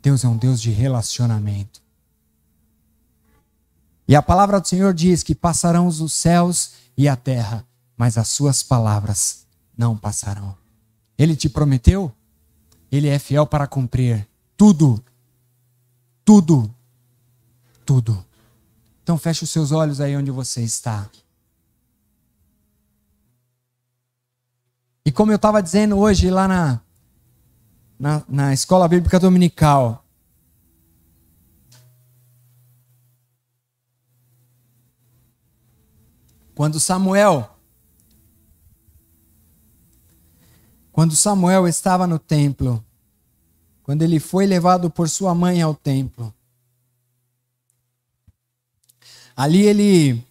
Deus é um Deus de relacionamento. E a palavra do Senhor diz que passarão os céus e a terra, mas as suas palavras não passarão. Ele te prometeu? Ele é fiel para cumprir tudo. Tudo. Tudo. Então feche os seus olhos aí onde você está. E como eu estava dizendo hoje lá na escola bíblica dominical, quando Samuel estava no templo, quando ele foi levado por sua mãe ao templo, ali ele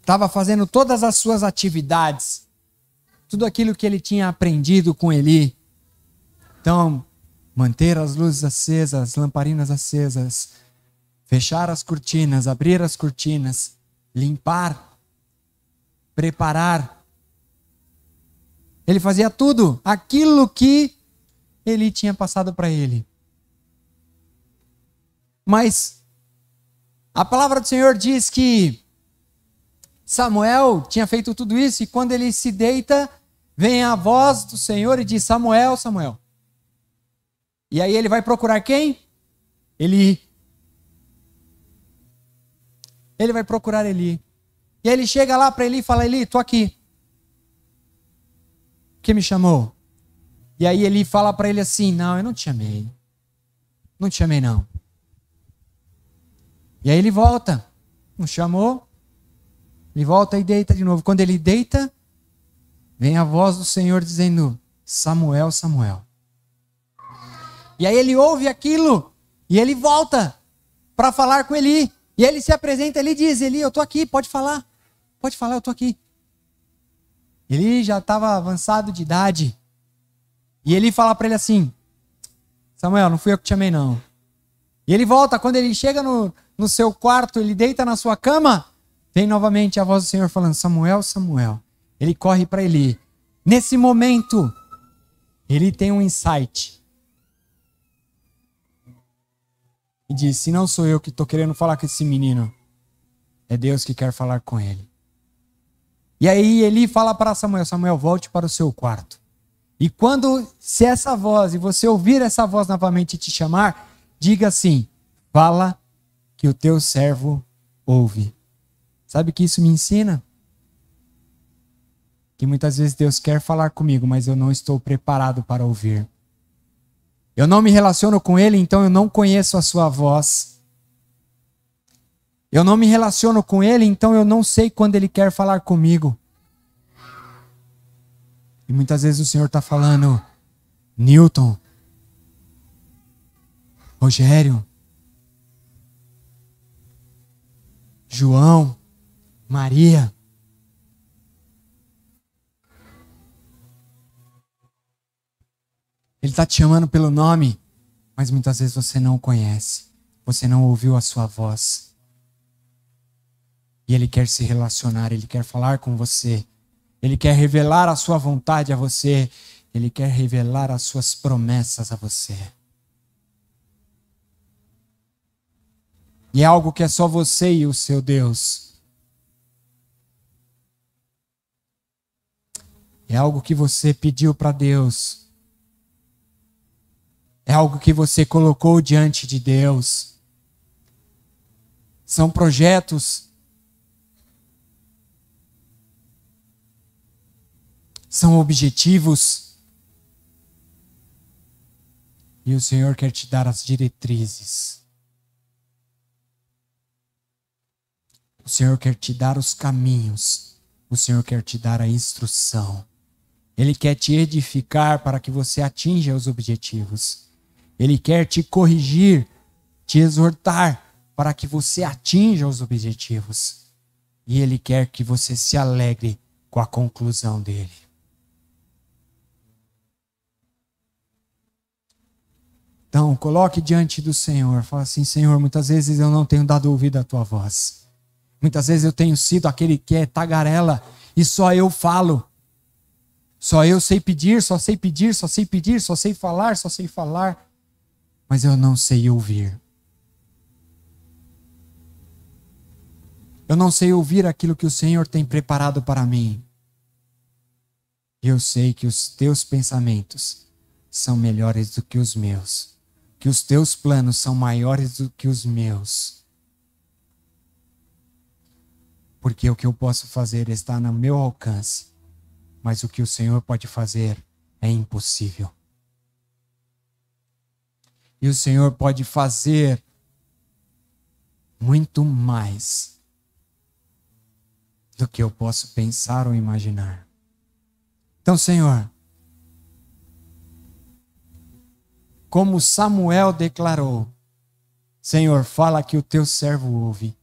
estava fazendo todas as suas atividades, tudo aquilo que ele tinha aprendido com Eli. Então, manter as luzes acesas, as lamparinas acesas, fechar as cortinas, abrir as cortinas, limpar, preparar. Ele fazia tudo aquilo que Eli tinha passado para ele. Mas a palavra do Senhor diz que Samuel tinha feito tudo isso e quando ele se deita, vem a voz do Senhor e diz: Samuel, Samuel. E aí ele vai procurar quem? Eli. Ele vai procurar Eli. E aí ele chega lá para Eli e fala: Eli, estou aqui. Quem me chamou? E aí Eli fala para ele assim: não, eu não te chamei. Não te chamei não. E aí ele volta. Não chamou? Ele volta e deita de novo. Quando ele deita, vem a voz do Senhor dizendo: Samuel, Samuel. E aí ele ouve aquilo e ele volta para falar com Eli. E ele se apresenta, ele diz: Eli, eu estou aqui, pode falar. Pode falar, eu estou aqui. Eli já estava avançado de idade. E Eli fala para ele assim: Samuel, não fui eu que te chamei não. E ele volta, quando ele chega no seu quarto, ele deita na sua cama, vem novamente a voz do Senhor falando: Samuel, Samuel. Ele corre para Eli. Nesse momento, ele tem um insight. E diz: se não sou eu que estou querendo falar com esse menino, é Deus que quer falar com ele. E aí Eli fala para Samuel: Samuel, volte para o seu quarto. E quando se essa voz, e você ouvir essa voz novamente te chamar, diga assim: fala que o teu servo ouve. Sabe o que isso me ensina? Que muitas vezes Deus quer falar comigo, mas eu não estou preparado para ouvir. Eu não me relaciono com Ele, então eu não conheço a sua voz. Eu não me relaciono com Ele, então eu não sei quando Ele quer falar comigo. E muitas vezes o Senhor está falando: Newton, Rogério, João, Maria. Ele está te chamando pelo nome, mas muitas vezes você não o conhece. Você não ouviu a sua voz. E Ele quer se relacionar, Ele quer falar com você. Ele quer revelar a sua vontade a você. Ele quer revelar as suas promessas a você. E é algo que é só você e o seu Deus. É algo que você pediu para Deus. É algo que você colocou diante de Deus. São projetos. São objetivos. E o Senhor quer te dar as diretrizes. O Senhor quer te dar os caminhos. O Senhor quer te dar a instrução. Ele quer te edificar para que você atinja os objetivos. Ele quer te corrigir, te exortar para que você atinja os objetivos. E Ele quer que você se alegre com a conclusão dele. Então, coloque diante do Senhor. Fala assim: Senhor, muitas vezes eu não tenho dado ouvido à tua voz. Muitas vezes eu tenho sido aquele que é tagarela e só eu falo. Só eu sei pedir, só sei pedir, só sei pedir, só sei falar, só sei falar. Mas eu não sei ouvir. Eu não sei ouvir aquilo que o Senhor tem preparado para mim. Eu sei que os teus pensamentos são melhores do que os meus. Que os teus planos são maiores do que os meus. Porque o que eu posso fazer está no meu alcance. Mas o que o Senhor pode fazer é impossível. E o Senhor pode fazer muito mais do que eu posso pensar ou imaginar. Então, Senhor, como Samuel declarou: Senhor, fala que o teu servo ouve.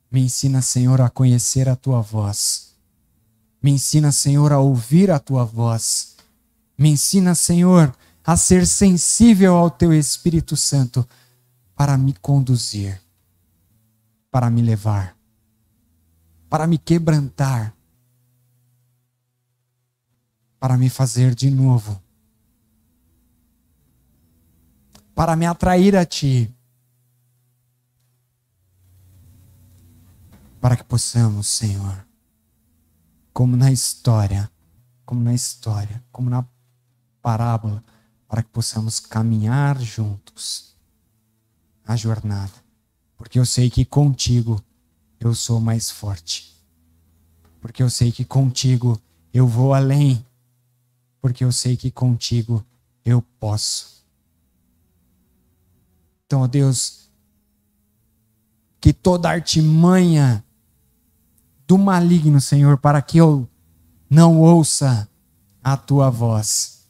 Me ensina, Senhor, a conhecer a tua voz. Me ensina, Senhor, a ouvir a tua voz. Me ensina, Senhor, a ser sensível ao teu Espírito Santo para me conduzir, para me levar, para me quebrantar, para me fazer de novo para me atrair a Ti. Para que possamos, Senhor, como na história, como na parábola, para que possamos caminhar juntos a jornada. Porque eu sei que contigo eu sou mais forte. Porque eu sei que contigo eu vou além. Porque eu sei que contigo eu posso. Então, ó Deus, que toda artimanha do maligno, Senhor, para que eu não ouça a Tua voz.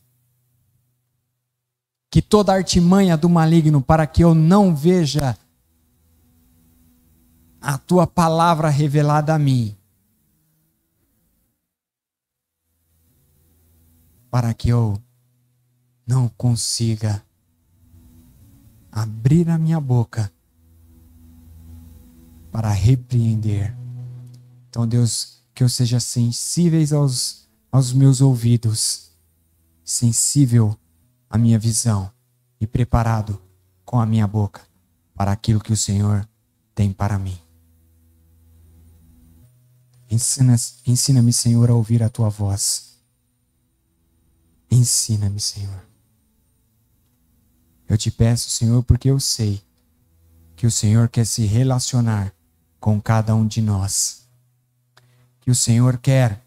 Que toda artimanha do maligno para que eu não veja a Tua palavra revelada a mim. Para que eu não consiga abrir a minha boca para repreender. Então, Deus, que eu seja sensível aos meus ouvidos, sensível à minha visão e preparado com a minha boca para aquilo que o Senhor tem para mim. Ensina-me, Senhor, a ouvir a Tua voz. Ensina-me, Senhor. Eu te peço, Senhor, porque eu sei que o Senhor quer se relacionar com cada um de nós. Que o Senhor quer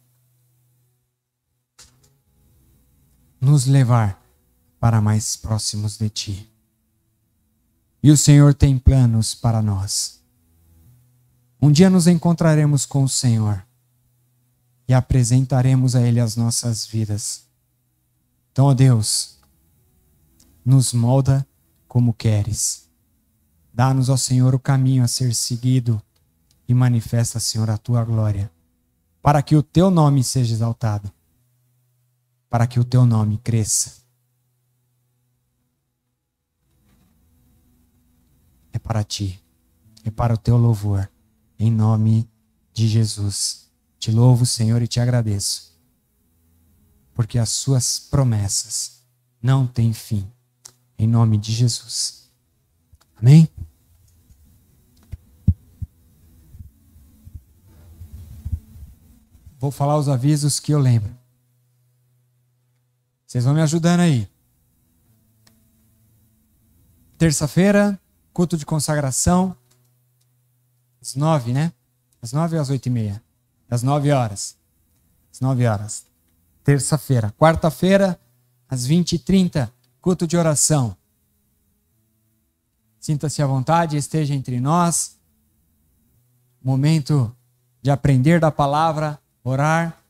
nos levar para mais próximos de Ti. E o Senhor tem planos para nós. Um dia nos encontraremos com o Senhor e apresentaremos a Ele as nossas vidas. Então, ó Deus, nos molda como queres. Dá-nos, ó Senhor, o caminho a ser seguido e manifesta, Senhor, a Tua glória, para que o Teu nome seja exaltado, para que o Teu nome cresça. É para Ti, é para o Teu louvor, em nome de Jesus. Te louvo, Senhor, e te agradeço, porque as Suas promessas não têm fim. Em nome de Jesus. Amém? Vou falar os avisos que eu lembro. Vocês vão me ajudando aí. Terça-feira, culto de consagração. Às 9, né? Às 9 ou às 8h30? Às 9 horas. Às 9 horas. Terça-feira. Quarta-feira, às 20h30. Culto de oração. Sinta-se à vontade, esteja entre nós. Momento de aprender da palavra, orar.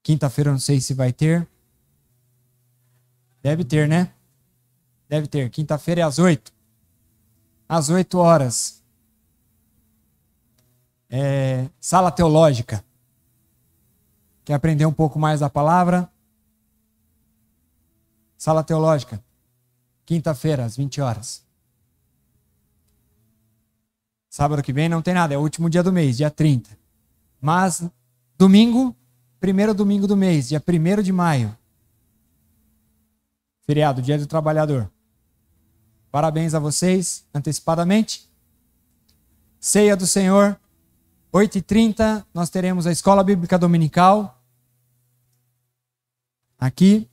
Quinta-feira não sei se vai ter. Deve ter, né? Deve ter. Quinta-feira é às 8. Às 8 horas. Sala teológica. Quer aprender um pouco mais da palavra? Sala teológica. Quinta-feira, às 20 horas. Sábado que vem não tem nada, é o último dia do mês, dia 30. Mas domingo, primeiro domingo do mês, dia 1º de maio. Feriado, Dia do Trabalhador. Parabéns a vocês, antecipadamente. Ceia do Senhor, 8h30, nós teremos a Escola Bíblica Dominical. Aqui.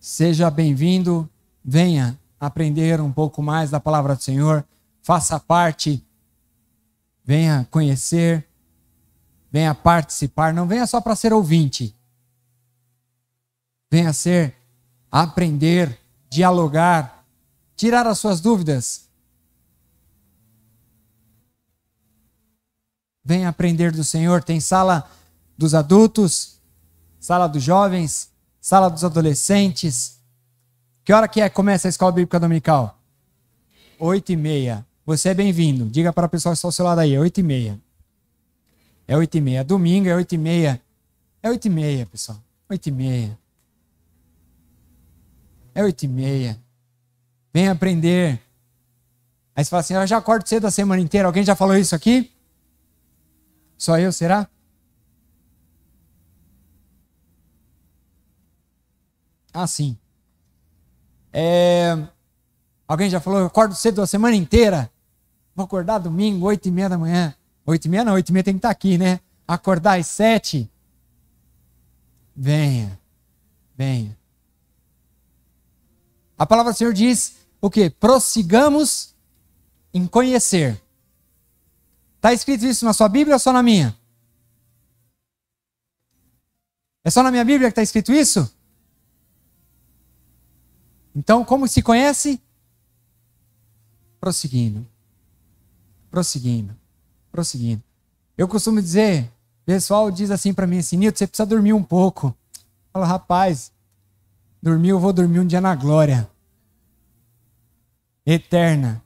Seja bem-vindo, venha aprender um pouco mais da palavra do Senhor, faça parte, venha conhecer, venha participar, não venha só para ser ouvinte, venha ser, aprender, dialogar, tirar as suas dúvidas, venha aprender do Senhor. Tem sala dos adultos, sala dos jovens, sala dos adolescentes. Que hora que começa a Escola Bíblica Dominical? 8h30. Você é bem-vindo. Diga para a pessoa que está ao seu lado aí. É 8h30. É 8h30. Domingo é 8h30. É 8h30, pessoal. 8h30. É 8h30. Vem aprender. Aí você fala assim, eu já acordo cedo a semana inteira. Alguém já falou isso aqui? Só eu, será? Ah, sim. Alguém já falou, eu acordo cedo a semana inteira. Vou acordar domingo, 8h30 da manhã. 8h30 não, 8h30 tem que estar aqui, né? Acordar às 7. Venha. A palavra do Senhor diz o quê? Prossigamos em conhecer. Está escrito isso na sua Bíblia ou só na minha? É só na minha Bíblia que está escrito isso? Então, como se conhece? Prosseguindo. Eu costumo dizer, o pessoal diz assim para mim assim, Nilton, você precisa dormir um pouco. Eu falo, rapaz, eu vou dormir um dia na glória. Eterna.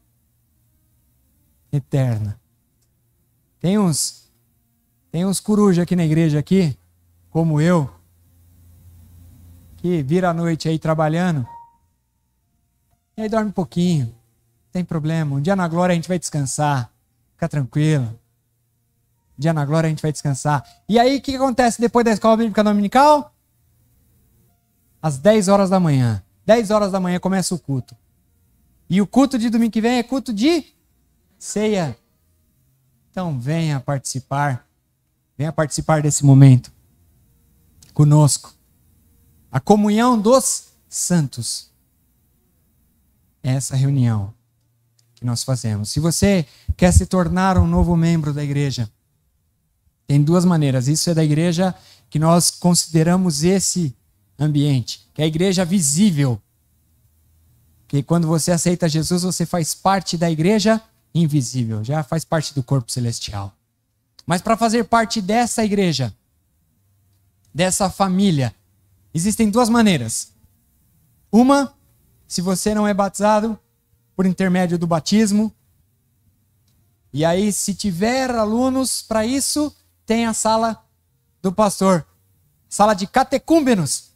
Tem uns corujas aqui na igreja aqui, como eu, que vira a noite aí trabalhando, e aí dorme um pouquinho, não tem problema. Um dia na glória a gente vai descansar, fica tranquilo. Um dia na glória a gente vai descansar. E aí o que acontece depois da escola bíblica dominical? Às 10 horas da manhã. 10 horas da manhã começa o culto. E o culto de domingo que vem é culto de ceia. Então venha participar desse momento conosco. A comunhão dos santos é essa reunião que nós fazemos. Se você quer se tornar um novo membro da igreja, tem duas maneiras. Isso é da igreja que nós consideramos esse ambiente, que é a igreja visível. Que quando você aceita Jesus, você faz parte da igreja invisível, já faz parte do corpo celestial. Mas para fazer parte dessa igreja, dessa família, existem duas maneiras. Uma, se você não é batizado, por intermédio do batismo. E aí, se tiver alunos para isso, tem a sala do pastor. Sala de catecúmenos.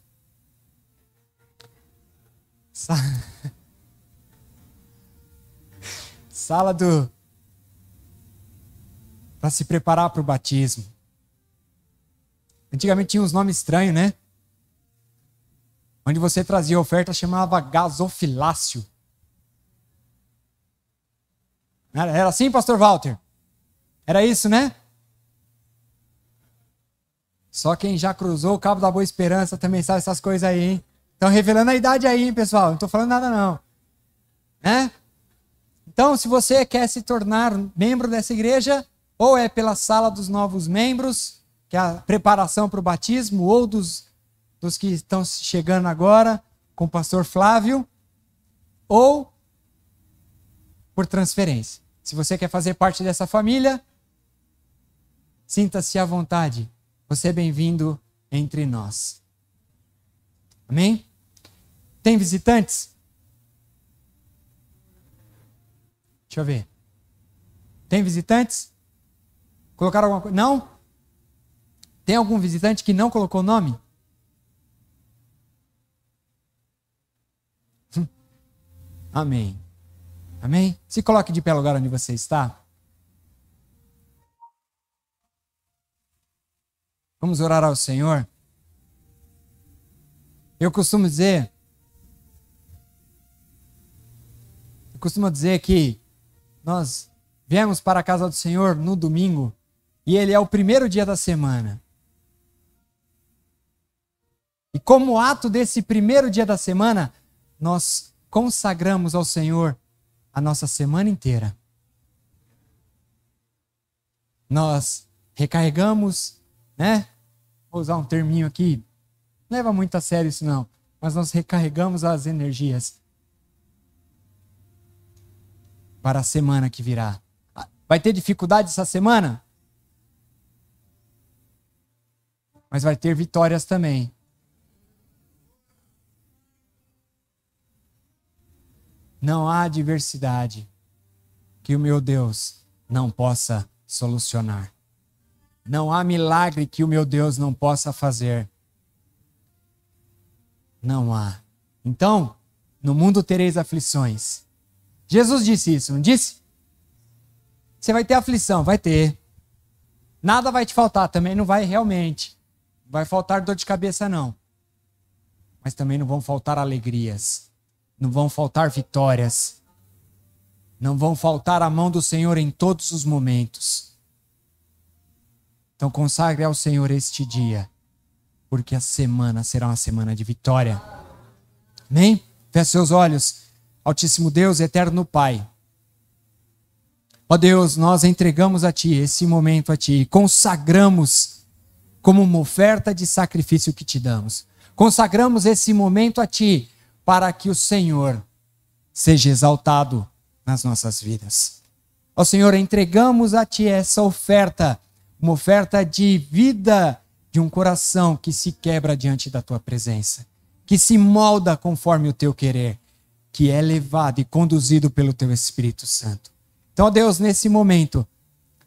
Sala para se preparar para o batismo. Antigamente tinha uns nomes estranhos, né? Onde você trazia oferta, chamava gasofilácio. Era assim, pastor Walter? Era isso, né? Só quem já cruzou o Cabo da Boa Esperança também sabe essas coisas aí, hein? Estão revelando a idade aí, hein, pessoal? Não estou falando nada, não. Né? Então, se você quer se tornar membro dessa igreja, ou é pela sala dos novos membros, que é a preparação para o batismo, ou dos que estão chegando agora, com o pastor Flávio, ou por transferência. Se você quer fazer parte dessa família, sinta-se à vontade. Você é bem-vindo entre nós. Amém? Tem visitantes? Deixa eu ver. Tem visitantes? Colocaram alguma coisa? Não? Tem algum visitante que não colocou o nome? Amém. Amém? Se coloque de pé no lugar onde você está. Vamos orar ao Senhor. Eu costumo dizer que nós viemos para a casa do Senhor no domingo e ele é o primeiro dia da semana. E como ato desse primeiro dia da semana, nós consagramos ao Senhor a nossa semana inteira. Nós recarregamos, né? Vou usar um terminho aqui, não leva muito a sério isso não, mas nós recarregamos as energias para a semana que virá. Vai ter dificuldade essa semana? Mas vai ter vitórias também. Não há adversidade que o meu Deus não possa solucionar. Não há milagre que o meu Deus não possa fazer. Não há. Então, no mundo tereis aflições. Jesus disse isso, não disse? Você vai ter aflição, vai ter. Nada vai te faltar, também não vai realmente. Não vai faltar dor de cabeça, não. Mas também não vão faltar alegrias. não vão faltar vitórias. Não vão faltar a mão do Senhor em todos os momentos. Então consagre ao Senhor este dia, porque a semana será uma semana de vitória. Amém? Feche seus olhos. Altíssimo Deus, eterno Pai. Ó Deus, nós entregamos a Ti esse momento a Ti e consagramos como uma oferta de sacrifício que Te damos. Consagramos esse momento a Ti para que o Senhor seja exaltado nas nossas vidas. Ó Senhor, entregamos a Ti essa oferta, uma oferta de vida de um coração que se quebra diante da Tua presença, que se molda conforme o Teu querer, que é levado e conduzido pelo Teu Espírito Santo. Então, ó Deus, nesse momento,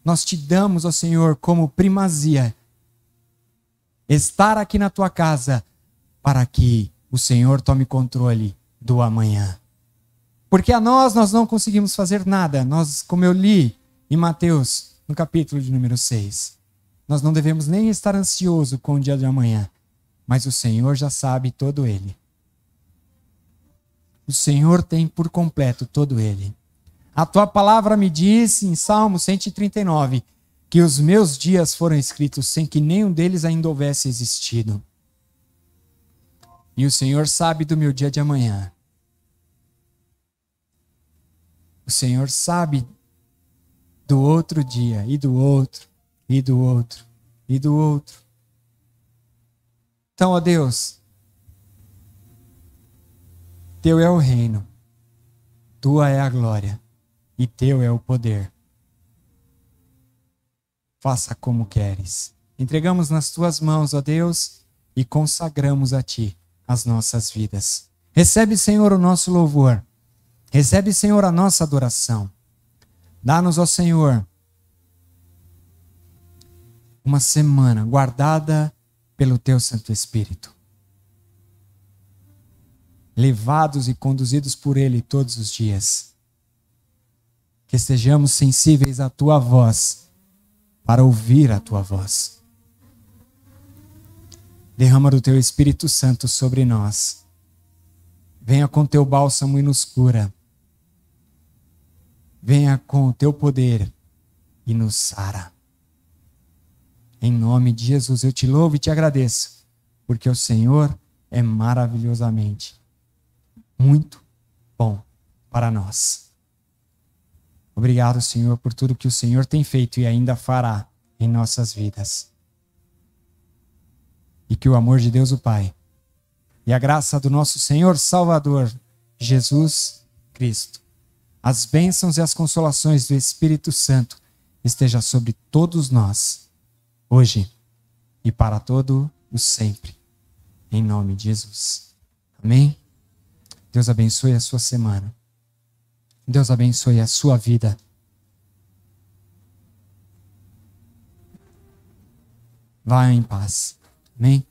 nós Te damos, ó Senhor, como primazia, estar aqui na Tua casa para que o Senhor tome controle do amanhã. Porque a nós não conseguimos fazer nada. Nós, como eu li em Mateus, no capítulo de número 6, nós não devemos nem estar ansioso com o dia de amanhã, mas o Senhor já sabe todo ele. O Senhor tem por completo todo ele. A Tua palavra me diz em Salmo 139 que os meus dias foram escritos sem que nenhum deles ainda houvesse existido. E o Senhor sabe do meu dia de amanhã. O Senhor sabe do outro dia, e do outro, e do outro, e do outro. Então, ó Deus, Teu é o reino, Tua é a glória, e Teu é o poder. Faça como queres. Entregamos nas Tuas mãos, ó Deus, e consagramos a Ti as nossas vidas. Recebe, Senhor, o nosso louvor. Recebe, Senhor, a nossa adoração. Dá-nos, ó Senhor, uma semana guardada pelo Teu Santo Espírito. Levados e conduzidos por Ele todos os dias. Que estejamos sensíveis à Tua voz, para ouvir a Tua voz. Derrama do Teu Espírito Santo sobre nós. Venha com Teu bálsamo e nos cura. Venha com o Teu poder e nos sara. Em nome de Jesus eu Te louvo e Te agradeço, porque o Senhor é maravilhosamente muito bom para nós. Obrigado, Senhor, por tudo que o Senhor tem feito e ainda fará em nossas vidas. E que o amor de Deus o Pai e a graça do nosso Senhor Salvador, Jesus Cristo, as bênçãos e as consolações do Espírito Santo esteja sobre todos nós, hoje e para todo o sempre. Em nome de Jesus. Amém? Deus abençoe a sua semana. Deus abençoe a sua vida. Vá em paz. Amém?